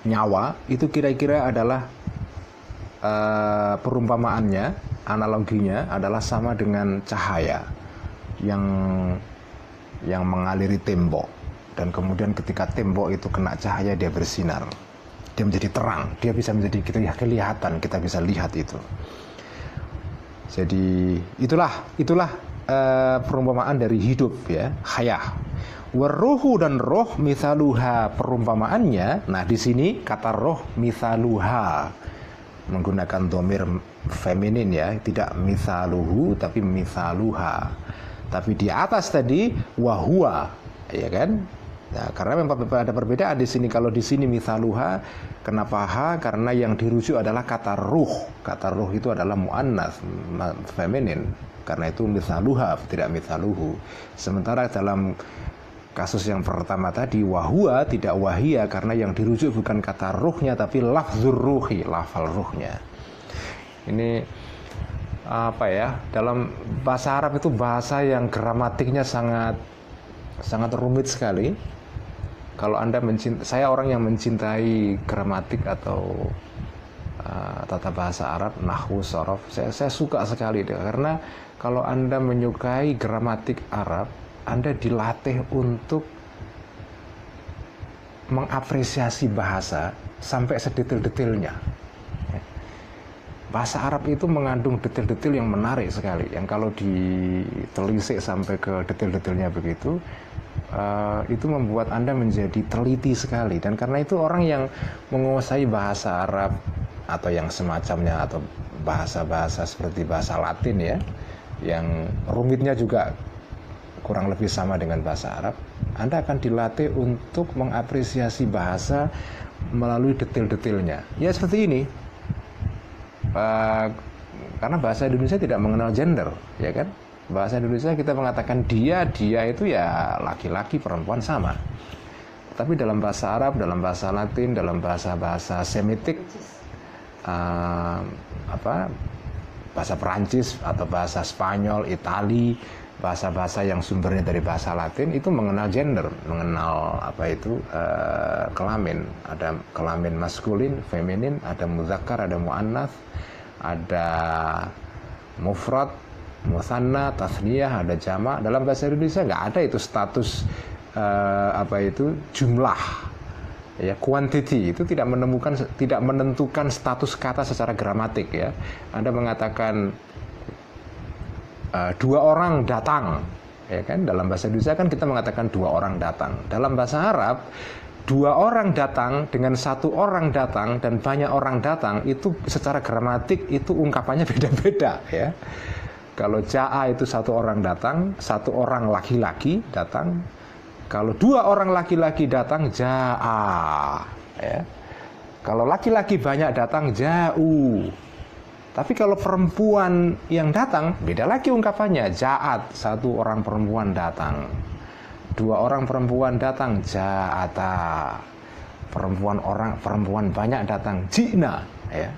nyawa itu kira-kira adalah perumpamaannya, analoginya adalah sama dengan cahaya yang mengaliri tembok, dan kemudian ketika tembok itu kena cahaya, dia bersinar, dia menjadi terang, dia bisa menjadi kelihatan, kita bisa lihat itu. Jadi itulah perumpamaan dari hidup ya, hayah. Waruhu, dan roh, misaluha, perumpamaannya. Nah di sini kata roh misaluha menggunakan domir feminin ya, tidak misaluhu tapi misaluha. Tapi di atas tadi wahua, ya kan? Nah, karena memang ada perbedaan di sini. Kalau di sini misaluha, kenapa ha? Karena yang dirujuk adalah kata ruh. Kata ruh itu adalah muannas, feminin. Karena itu misaluha, tidak misaluhu. Sementara dalam kasus yang pertama tadi wahua, tidak wahia, karena yang dirujuk bukan kata ruhnya tapi lafzur ruhi, lafal ruhnya. Ini apa ya, dalam bahasa Arab itu bahasa yang gramatiknya sangat rumit sekali. Kalau Anda saya orang yang mencintai gramatik atau tata bahasa Arab, nahwu, shorof, saya suka sekali deh. Karena kalau Anda menyukai gramatik Arab, Anda dilatih untuk mengapresiasi bahasa sampai sedetail-detailnya. Bahasa Arab itu mengandung detail-detail yang menarik sekali, yang kalau ditelisik sampai ke detail-detailnya begitu, itu membuat Anda menjadi teliti sekali. Dan karena itu orang yang menguasai bahasa Arab atau yang semacamnya, atau bahasa-bahasa seperti bahasa Latin ya, yang rumitnya juga kurang lebih sama dengan bahasa Arab, Anda akan dilatih untuk mengapresiasi bahasa melalui detail-detailnya. Ya seperti ini, karena bahasa Indonesia tidak mengenal gender, ya kan? Bahasa Indonesia kita mengatakan dia itu ya laki-laki, perempuan sama. Tapi dalam bahasa Arab, dalam bahasa Latin, dalam bahasa Semitik, bahasa Perancis atau bahasa Spanyol, Itali, bahasa-bahasa yang sumbernya dari bahasa Latin itu mengenal gender, mengenal kelamin. Ada kelamin maskulin, feminin, ada muzakkar, ada muannats, ada mufrad, musanna, tasniyah, ada jamak. Dalam bahasa Indonesia nggak ada itu status jumlah. Ya, quantity itu tidak menentukan status kata secara gramatik ya. Anda mengatakan dua orang datang, ya kan? Dalam bahasa Indonesia kan kita mengatakan dua orang datang. Dalam bahasa Arab, dua orang datang dengan satu orang datang dan banyak orang datang itu secara gramatik itu ungkapannya beda-beda ya. Kalau ja'a itu satu orang datang, satu orang laki-laki datang. Kalau dua orang laki-laki datang, ja'a ya. Kalau laki-laki banyak datang, ja'u. Tapi kalau perempuan yang datang, beda lagi ungkapannya. Ja'at, satu orang perempuan datang. Dua orang perempuan datang, ja'ata. Perempuan banyak datang, ji'na, ya.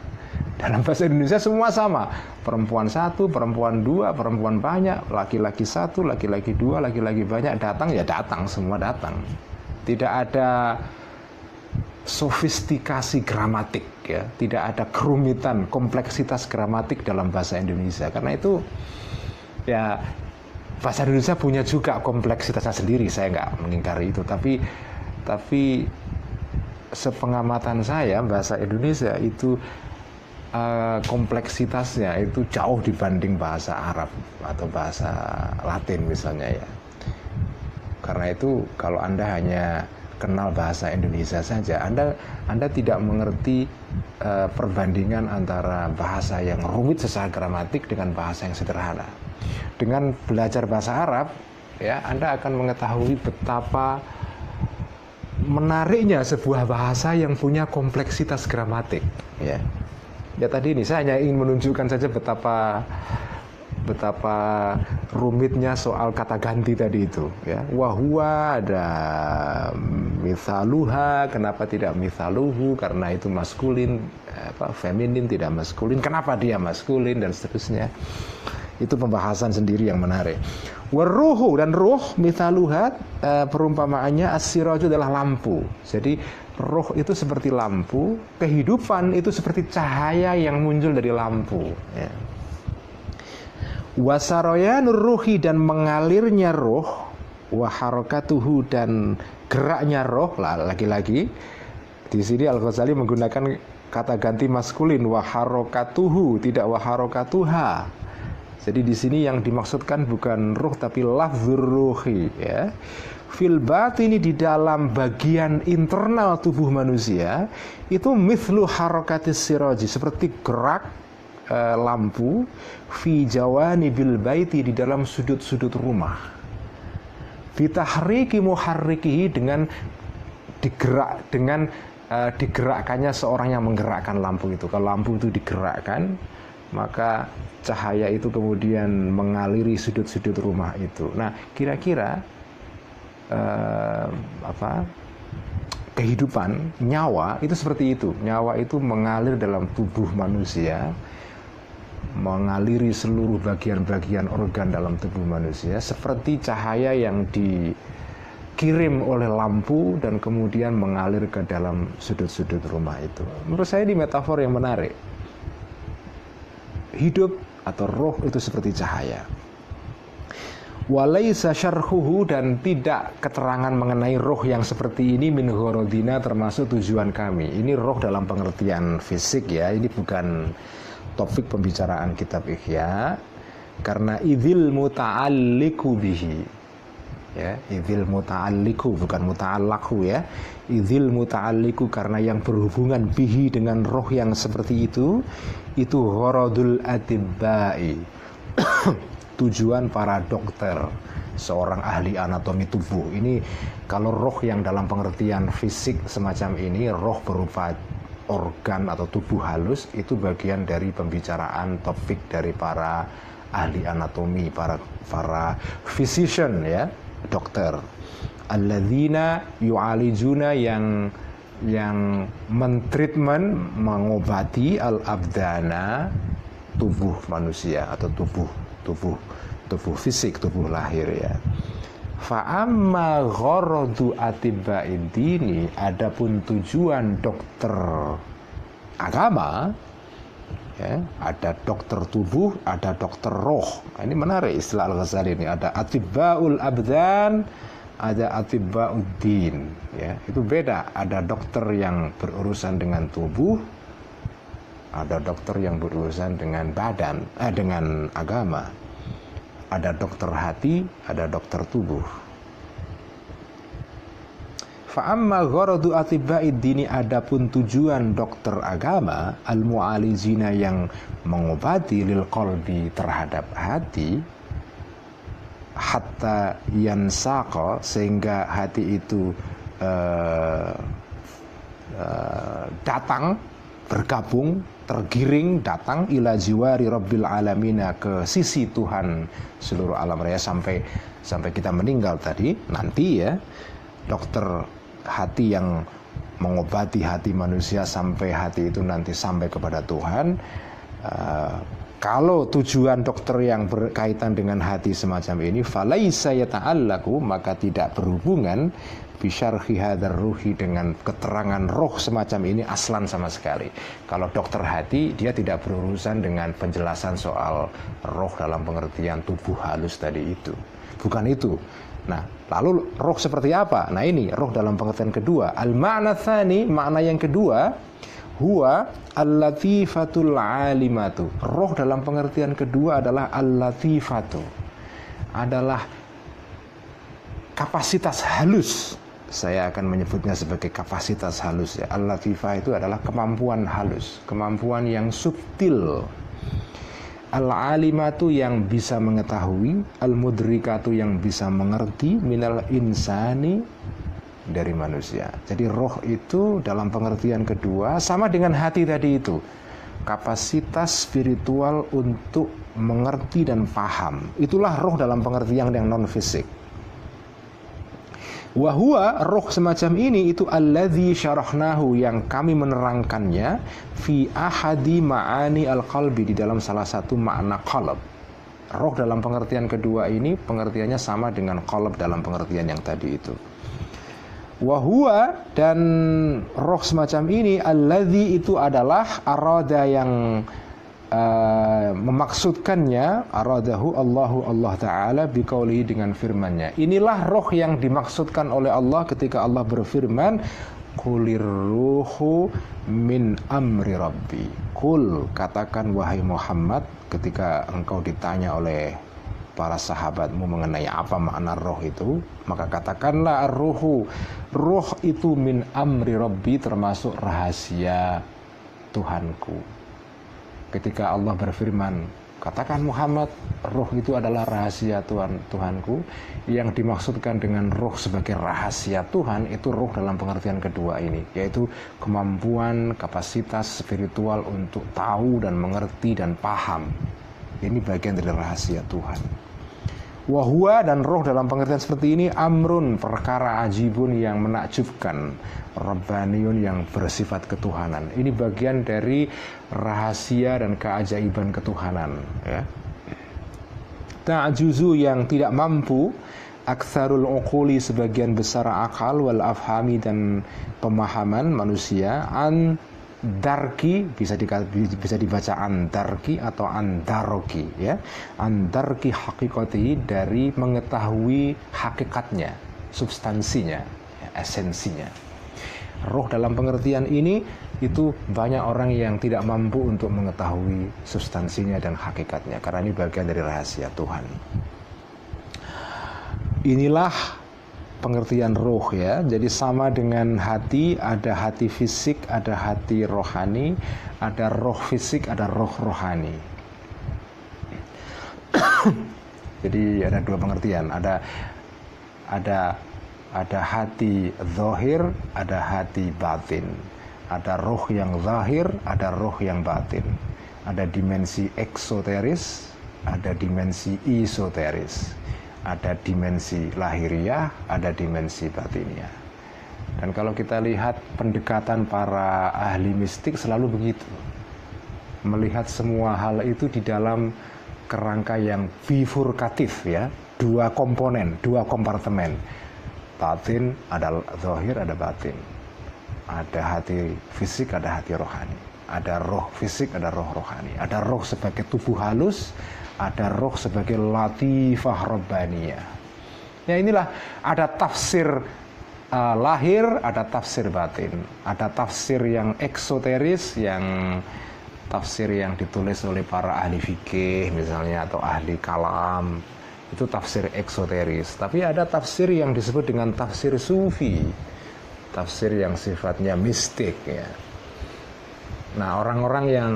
Dalam bahasa Indonesia semua sama. Perempuan satu, perempuan dua, perempuan banyak, laki-laki satu, laki-laki dua, laki-laki banyak datang, ya datang, semua datang. Tidak ada sofistikasi gramatik, ya, tidak ada kerumitan, kompleksitas gramatik dalam bahasa Indonesia. Karena itu, ya, bahasa Indonesia punya juga kompleksitasnya sendiri. Saya nggak mengingkari itu, tapi sepengamatan saya bahasa Indonesia itu kompleksitasnya itu jauh dibanding bahasa Arab atau bahasa Latin misalnya, ya. Karena itu kalau Anda hanya kenal bahasa Indonesia saja, Anda tidak mengerti perbandingan antara bahasa yang rumit secara gramatik dengan bahasa yang sederhana. Dengan belajar bahasa Arab, ya, Anda akan mengetahui betapa menariknya sebuah bahasa yang punya kompleksitas gramatik, ya. Ya tadi ini saya hanya ingin menunjukkan saja betapa rumitnya soal kata ganti tadi itu, ya. Wahwa ada mithaluha, kenapa tidak mithaluhu, karena itu maskulin, feminin tidak maskulin, kenapa dia maskulin, dan seterusnya. Itu pembahasan sendiri yang menarik. Waruhu, dan ruh mithaluha, perumpamaannya as-siraju adalah lampu. Jadi roh itu seperti lampu, kehidupan itu seperti cahaya yang muncul dari lampu, ya. Wasaroyanur ruhi, dan mengalirnya roh, waharokatuhu, dan geraknya roh, lagi-lagi di sini Al-Ghazali menggunakan kata ganti maskulin, waharokatuhu, tidak waharokatuha. Jadi di sini yang dimaksudkan bukan ruh tapi lafzur ruhi, ya. Fil batini, di dalam bagian internal tubuh manusia itu mithlu harakatis siraji, seperti gerak lampu, fi jawanibil baiti, di dalam sudut-sudut rumah, bitahriki muharrikihi, dengan digerakkannya seorang yang menggerakkan lampu itu. Kalau lampu itu digerakkan, maka cahaya itu kemudian mengaliri sudut-sudut rumah itu. Nah, kira-kira kehidupan, nyawa itu seperti itu. Nyawa itu mengalir dalam tubuh manusia, mengaliri seluruh bagian-bagian organ dalam tubuh manusia, seperti cahaya yang dikirim oleh lampu dan kemudian mengalir ke dalam sudut-sudut rumah itu. Menurut saya ini metafor yang menarik. Hidup atau roh itu seperti cahaya. Walaisa syarhuhu, dan tidak keterangan mengenai roh yang seperti ini min gharadina, termasuk tujuan kami. Ini roh dalam pengertian fisik, ya. Ini bukan topik pembicaraan kitab Ihya, karena idzil muta'alliqu bihi, ya, idzil muta'alliqu bukan muta'allaqu, ya. Idzil muta'alliqu, karena yang berhubungan bihi, dengan roh yang seperti itu gharadul atibba'i, tujuan para dokter, seorang ahli anatomi tubuh. Ini kalau roh yang dalam pengertian fisik semacam ini, roh berupa organ atau tubuh halus, itu bagian dari pembicaraan topik dari para ahli anatomi, para physician, ya, dokter. Alladzina yu'alijuna, yang mentreatment, mengobati al-abdana, tubuh manusia atau tubuh fisik, tubuh lahir, ya. Fa'amma gharadu atibba'id dini, adapun tujuan dokter agama, ya, ada dokter tubuh, ada dokter roh. Ini menarik istilah Al-Ghazali ini. Ada atibba'ul abdan, ada atibba'uddin, ya. Itu beda. Ada dokter yang berurusan dengan tubuh, ada dokter yang berurusan dengan badan, dengan agama. Ada dokter hati, ada dokter tubuh. Fa'amma gharadu atibba'id dini, adapun tujuan dokter agama, al-mu'alizina, yang mengobati lil qalbi, terhadap hati, hatta yansaqa, sehingga hati itu datang, bergabung, tergiring, datang ila jiwari rabbil alamina, ke sisi Tuhan seluruh alam raya sampai kita meninggal tadi. Nanti ya, dokter hati yang mengobati hati manusia sampai hati itu nanti sampai kepada Tuhan. Kalau tujuan dokter yang berkaitan dengan hati semacam ini, falaisa yata'allaku, maka tidak berhubungan bisyarhi hadzal ruhi, dengan keterangan roh semacam ini aslan sama sekali. Kalau dokter hati, dia tidak berurusan dengan penjelasan soal roh dalam pengertian tubuh halus tadi itu. Bukan itu. Nah, lalu roh seperti apa? Nah, ini roh dalam pengertian kedua. Al-ma'na tsani, makna yang kedua, huwa al-latifatul alimatu. Roh dalam pengertian kedua adalah al-latifatu, adalah kapasitas halus. Saya akan menyebutnya sebagai kapasitas halus ya. Al-latifah itu adalah kemampuan halus, kemampuan yang subtil. Al-alimatu yang bisa mengetahui, al-mudrikatu yang bisa mengerti, minal insani, dari manusia. Jadi roh itu dalam pengertian kedua sama dengan hati tadi itu, kapasitas spiritual untuk mengerti dan paham. Itulah roh dalam pengertian yang non fisik. Wahua, roh semacam ini itu alladzi syarahnahu, yang kami menerangkannya fi ahadi ma'ani al-qalbi, di dalam salah satu makna qalb. Roh dalam pengertian kedua ini pengertiannya sama dengan qalb dalam pengertian yang tadi itu. Wahua, dan roh semacam ini alladzi itu adalah arada, yang memaksudkannya, aradahu Allah Ta'ala biqaulihi, dengan firman-Nya. Inilah roh yang dimaksudkan oleh Allah ketika Allah berfirman, qulir ruhu min amri rabbi. Qul, katakan wahai Muhammad, ketika engkau ditanya oleh para sahabatmu mengenai apa makna roh itu, maka katakanlah ar-ruhu, roh itu min amri rabbi, termasuk rahasia Tuhanku. Ketika Allah berfirman, katakan Muhammad, roh itu adalah rahasia Tuhanku, yang dimaksudkan dengan roh sebagai rahasia Tuhan itu roh dalam pengertian kedua ini, yaitu kemampuan, kapasitas spiritual untuk tahu dan mengerti dan paham. Ini bagian dari rahasia Tuhan. Wahua, dan roh dalam pengertian seperti ini, amrun, perkara ajibun yang menakjubkan, rabbaniyun yang bersifat ketuhanan. Ini bagian dari rahasia dan keajaiban ketuhanan ya. Ta'juzu, yang tidak mampu, aktsarul uquli, sebagian besar akal, wal afhami, dan pemahaman manusia, an darki, bisa dibaca andarki atau andaroki ya, andarki hakikati, dari mengetahui hakikatnya, substansinya ya, esensinya. Roh dalam pengertian ini itu banyak orang yang tidak mampu untuk mengetahui substansinya dan hakikatnya, karena ini bagian dari rahasia Tuhan. Inilah pengertian roh ya. Jadi sama dengan hati, ada hati fisik, ada hati rohani, ada roh fisik, ada roh rohani. Jadi ada dua pengertian, ada hati zahir, ada hati batin. Ada roh yang zahir, ada roh yang batin. Ada dimensi eksoteris, ada dimensi esoteris. Ada dimensi lahiriah, ada dimensi batiniah. Dan kalau kita lihat pendekatan para ahli mistik selalu begitu, melihat semua hal itu di dalam kerangka yang bifurkatif ya, dua komponen, dua kompartemen. Batin ada zahir, ada batin. Ada hati fisik, ada hati rohani. Ada roh fisik, ada roh rohani. Ada roh sebagai tubuh halus, ada roh sebagai latifah rabbaniyah. Ya, inilah ada tafsir lahir, ada tafsir batin, ada tafsir yang eksoteris, yang tafsir yang ditulis oleh para ahli fikih misalnya atau ahli kalam, itu tafsir eksoteris. Tapi ada tafsir yang disebut dengan tafsir sufi, tafsir yang sifatnya mistik ya. Nah, orang-orang yang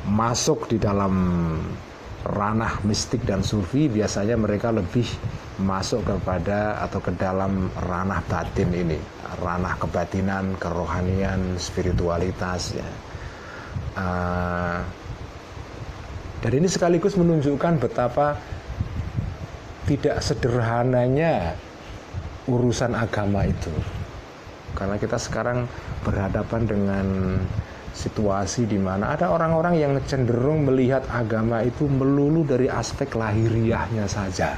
masuk di dalam ranah mistik dan sufi, biasanya mereka lebih masuk kepada atau ke dalam ranah batin ini, ranah kebatinan, kerohanian, spiritualitas ya. Dan ini sekaligus menunjukkan betapa tidak sederhananya urusan agama itu. Karena kita sekarang berhadapan dengan situasi di mana ada orang-orang yang cenderung melihat agama itu melulu dari aspek lahiriahnya saja.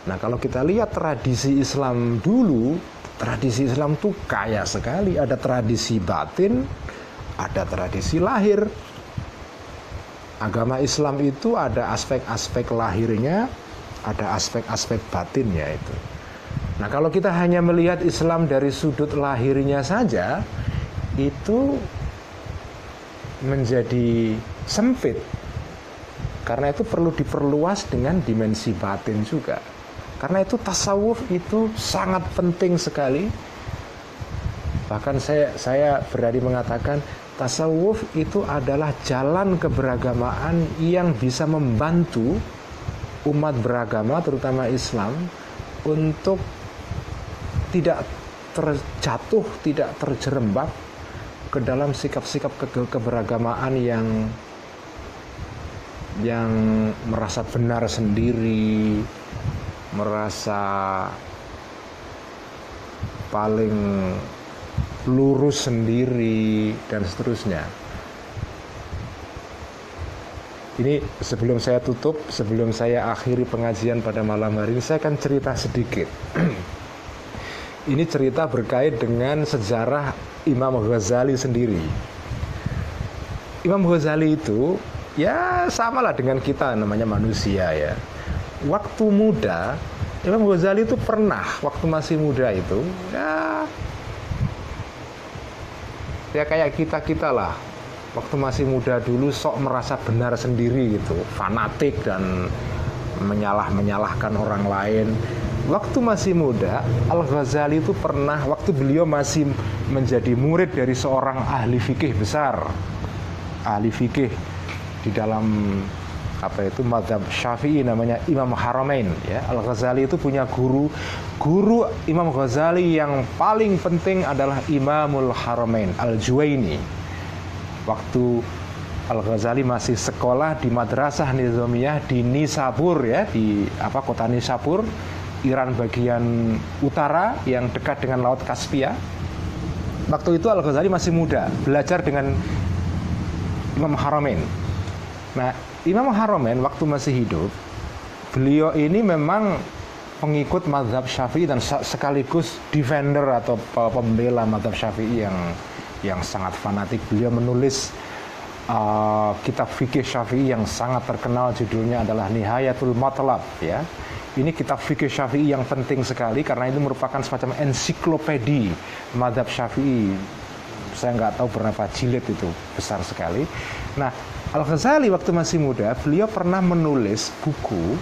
Nah, kalau kita lihat tradisi Islam dulu, tradisi Islam itu kaya sekali. Ada tradisi batin, ada tradisi lahir. Agama Islam itu ada aspek-aspek lahirnya, ada aspek-aspek batinnya itu. Nah, kalau kita hanya melihat Islam dari sudut lahirnya saja, itu menjadi sempit. Karena itu perlu diperluas dengan dimensi batin juga. Karena itu tasawuf itu sangat penting sekali. Bahkan saya berani mengatakan tasawuf itu adalah jalan keberagamaan yang bisa membantu umat beragama, terutama Islam, untuk tidak terjatuh, tidak terjerembab ke dalam sikap-sikap keberagamaan yang merasa benar sendiri, merasa paling lurus sendiri, dan seterusnya. Ini sebelum saya tutup, sebelum saya akhiri pengajian pada malam hari ini, saya akan cerita sedikit. Ini cerita berkait dengan sejarah Imam Ghazali sendiri. Imam Ghazali itu ya samalah dengan kita, namanya manusia ya. Waktu muda, Imam Ghazali itu pernah waktu masih muda itu ya kayak kita lah. Waktu masih muda dulu sok merasa benar sendiri gitu, fanatik dan menyalahkan orang lain. Waktu masih muda, Al-Ghazali itu pernah, waktu beliau masih menjadi murid dari seorang ahli fikih besar, ahli fikih di dalam mazhab Syafi'i, namanya Imam Haramain ya. Al-Ghazali itu punya guru Imam Ghazali yang paling penting adalah Imamul Haramain Al-Juwaini. Waktu Al-Ghazali masih sekolah di Madrasah Nizamiyah di Nisabur ya, di kota Nisabur, Iran bagian utara yang dekat dengan Laut Kaspia. Waktu itu Al-Ghazali masih muda, belajar dengan Imam Haramain. Nah, Imam Haramain waktu masih hidup, beliau ini memang pengikut mazhab Syafi'i dan sekaligus defender atau pembela mazhab Syafi'i yang sangat fanatik. Beliau menulis kitab fikih Syafi'i yang sangat terkenal, judulnya adalah Nihayatul Matlab ya. Ini kitab fikih Syafi'i yang penting sekali karena itu merupakan semacam ensiklopedi mazhab Syafi'i. Saya nggak tahu berapa jilid itu, besar sekali. Nah, Al-Ghazali waktu masih muda, beliau pernah menulis buku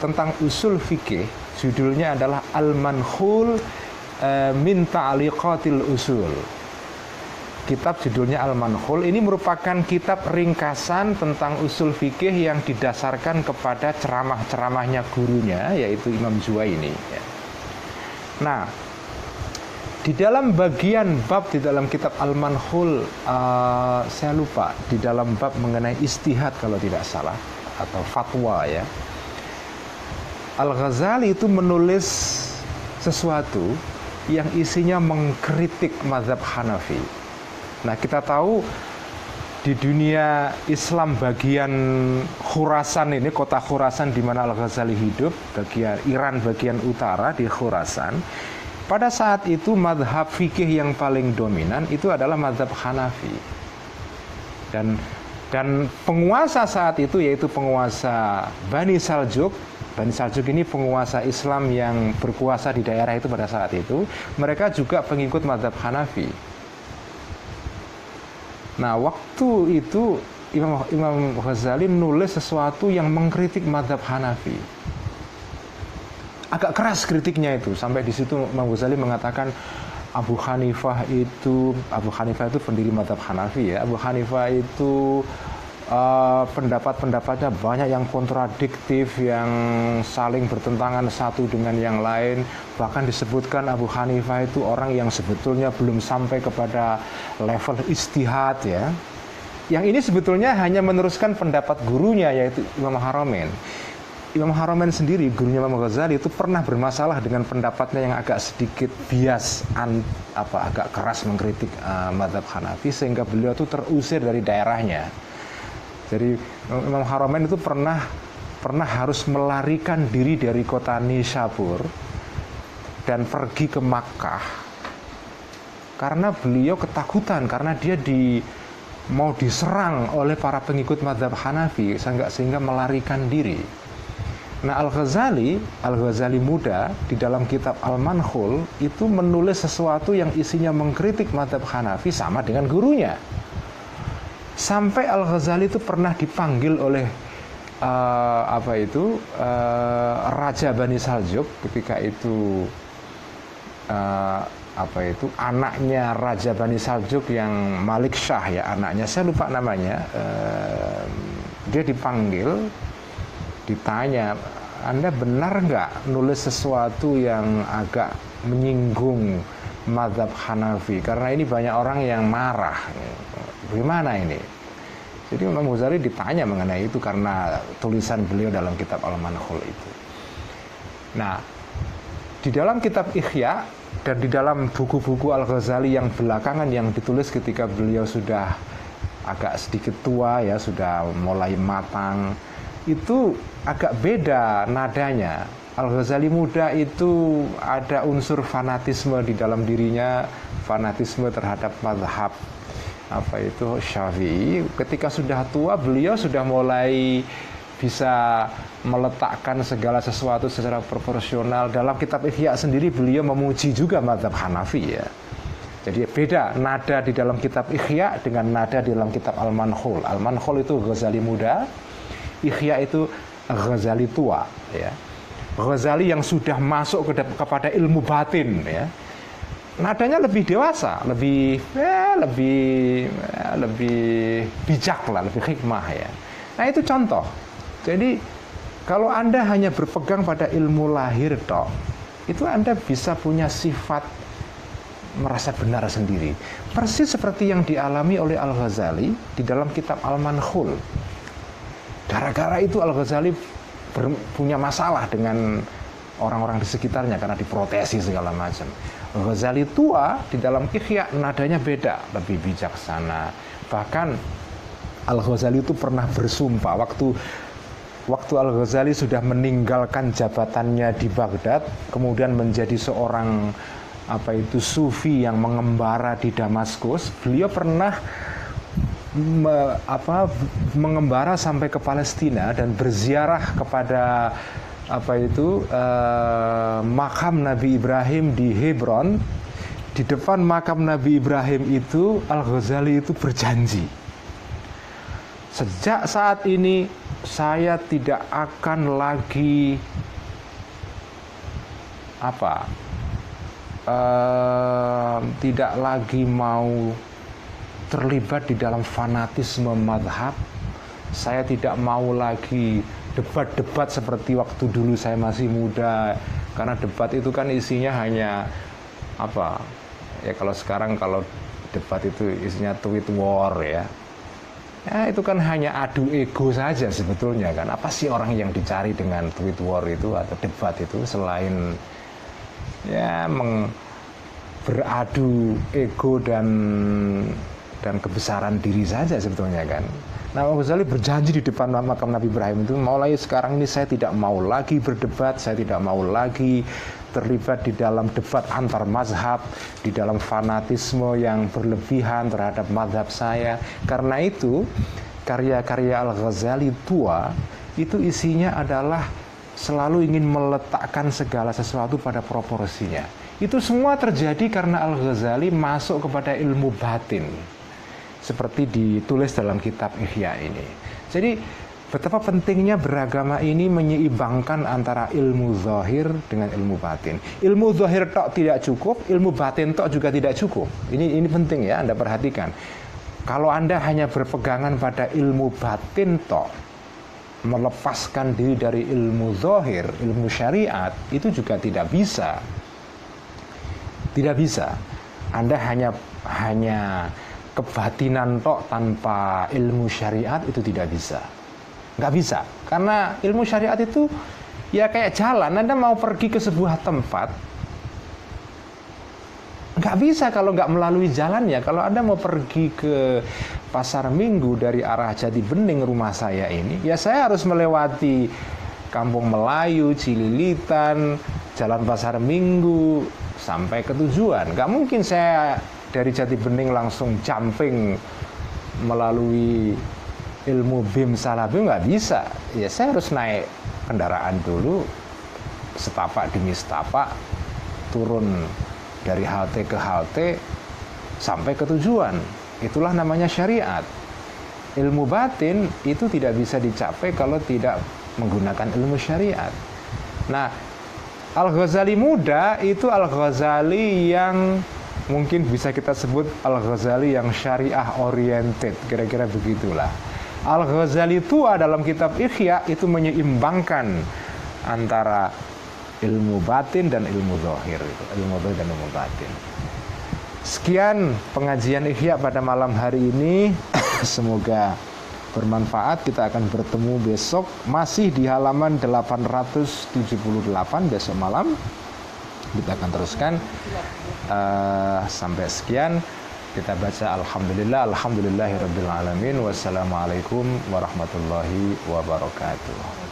tentang usul fikih, judulnya adalah Al-Manhul min Ta'liqatil Usul. Kitab judulnya Al-Manhul. Ini merupakan kitab ringkasan tentang usul fikih yang didasarkan kepada ceramah-ceramahnya gurunya, yaitu Imam Juwaini. Nah, di dalam bagian bab di dalam kitab Al-Manhul, saya lupa, di dalam bab mengenai istihad kalau tidak salah, atau fatwa ya, Al-Ghazali itu menulis sesuatu yang isinya mengkritik mazhab Hanafi. Nah, kita tahu di dunia Islam bagian Khurasan ini, kota Khurasan di mana Al-Ghazali hidup, bagian Iran bagian utara di Khurasan. Pada saat itu mazhab fikih yang paling dominan itu adalah mazhab Hanafi. Dan penguasa saat itu yaitu penguasa Bani Saljuk. Bani Saljuk ini penguasa Islam yang berkuasa di daerah itu pada saat itu. Mereka juga pengikut mazhab Hanafi. Nah, waktu itu Imam Ghazali nulis sesuatu yang mengkritik mazhab Hanafi. Agak keras kritiknya itu, sampai di situ Imam Ghazali mengatakan Abu Hanifah itu pendiri mazhab Hanafi ya. Abu Hanifah itu pendapat-pendapatnya banyak yang kontradiktif, yang saling bertentangan satu dengan yang lain. Bahkan disebutkan Abu Hanifah itu orang yang sebetulnya belum sampai kepada level ijtihad ya. Yang ini sebetulnya hanya meneruskan pendapat gurunya, yaitu Imam Haramain. Imam Haramain sendiri, gurunya Imam Ghazali, itu pernah bermasalah dengan pendapatnya yang agak sedikit bias, agak keras mengkritik mazhab Hanafi, sehingga beliau itu terusir dari daerahnya. Jadi Imam Haramain itu pernah harus melarikan diri dari kota Nishabur dan pergi ke Makkah karena beliau ketakutan, karena dia mau diserang oleh para pengikut mazhab Hanafi, sehingga melarikan diri. Nah, Al-Ghazali muda di dalam kitab Al-Manhul itu menulis sesuatu yang isinya mengkritik mazhab Hanafi sama dengan gurunya. Sampai Al-Ghazali itu pernah dipanggil oleh Raja Bani Saljuk ketika itu anaknya Raja Bani Saljuk yang Malik Shah ya, anaknya, saya lupa namanya, dia dipanggil, ditanya, Anda benar nggak nulis sesuatu yang agak menyinggung mazhab Hanafi, karena ini banyak orang yang marah, bagaimana ini? Jadi Imam Ghazali ditanya mengenai itu karena tulisan beliau dalam kitab Al-Manhul itu. Nah, di dalam kitab Ihya dan di dalam buku-buku Al-Ghazali yang belakangan yang ditulis ketika beliau sudah agak sedikit tua ya, sudah mulai matang, itu agak beda nadanya. Al-Ghazali muda itu ada unsur fanatisme di dalam dirinya, fanatisme terhadap mazhab Syafi'i. Ketika sudah tua, beliau sudah mulai bisa meletakkan segala sesuatu secara proporsional. Dalam kitab Ihya sendiri beliau memuji juga mazhab Hanafi ya. Jadi beda nada di dalam kitab Ihya dengan nada di dalam kitab Al-Manhul. Al-Manhul itu Ghazali muda, Ihya itu Ghazali tua ya. Ghazali yang sudah masuk kepada ilmu batin ya. Nadanya lebih dewasa, lebih bijak lah, lebih hikmah ya. Nah, itu contoh. Jadi kalau Anda hanya berpegang pada ilmu lahir toh, itu Anda bisa punya sifat merasa benar sendiri. Persis seperti yang dialami oleh Al-Ghazali di dalam kitab Al-Manhul. Gara-gara itu Al-Ghazali punya masalah dengan orang-orang di sekitarnya karena diprotesi segala macam. Ghazali tua di dalam Ihya nadanya beda, lebih bijaksana. Bahkan Al-Ghazali itu pernah bersumpah waktu Al-Ghazali sudah meninggalkan jabatannya di Baghdad, kemudian menjadi seorang sufi yang mengembara di Damaskus. Beliau pernah mengembara sampai ke Palestina dan berziarah kepada makam Nabi Ibrahim di Hebron. Di depan makam Nabi Ibrahim itu Al-Ghazali itu berjanji, sejak saat ini saya tidak akan lagi tidak lagi mau terlibat di dalam fanatisme madhab. Saya tidak mau lagi debat-debat seperti waktu dulu saya masih muda, karena debat itu kan isinya hanya kalau sekarang kalau debat itu isinya tweet war ya. Ya itu kan hanya adu ego saja sebetulnya kan. Apa sih orang yang dicari dengan tweet war itu atau debat itu selain ya beradu ego dan kebesaran diri saja sebetulnya kan. Nah, Ghazali berjanji di depan makam Nabi Ibrahim itu, mulai sekarang ini saya tidak mau lagi berdebat, saya tidak mau lagi terlibat di dalam debat antar mazhab, di dalam fanatisme yang berlebihan terhadap mazhab saya. Karena itu karya-karya Al-Ghazali tua itu isinya adalah selalu ingin meletakkan segala sesuatu pada proporsinya. Itu semua terjadi karena Al-Ghazali masuk kepada ilmu batin, seperti ditulis dalam kitab Ihya ini. Jadi betapa pentingnya beragama ini menyeimbangkan antara ilmu zahir dengan ilmu batin. Ilmu zahir tok tidak cukup, ilmu batin tok juga tidak cukup. Ini penting ya Anda perhatikan. Kalau Anda hanya berpegangan pada ilmu batin toh, melepaskan diri dari ilmu zahir, ilmu syariat, itu juga tidak bisa. Tidak bisa. Anda hanya kebatinan tok tanpa ilmu syariat, itu tidak bisa. Nggak bisa. Karena ilmu syariat itu ya kayak jalan. Anda mau pergi ke sebuah tempat, nggak bisa kalau nggak melalui jalannya. Kalau Anda mau pergi ke Pasar Minggu dari arah Jati Bening rumah saya ini, ya saya harus melewati Kampung Melayu, Cililitan, Jalan Pasar Minggu, sampai ke tujuan. Nggak mungkin saya dari Jati Bening langsung jumping melalui ilmu BIM Salabim, nggak bisa. Ya saya harus naik kendaraan dulu, setapak demi setapak, turun dari halte ke halte sampai ke tujuan. Itulah namanya syariat. Ilmu batin itu tidak bisa dicapai kalau tidak menggunakan ilmu syariat. Nah, Al-Ghazali muda itu Al-Ghazali yang mungkin bisa kita sebut Al-Ghazali yang syariah oriented, kira-kira begitulah. Al-Ghazali tua dalam kitab Ihya itu menyeimbangkan antara ilmu batin dan ilmu zahir, ilmu zahir dan ilmu batin. Sekian pengajian Ihya pada malam hari ini. Semoga bermanfaat. Kita akan bertemu besok masih di halaman 878 besok malam. Kita akan teruskan sampai sekian. Kita baca alhamdulillahirabbil alamin. Wassalamualaikum warahmatullahi wabarakatuh.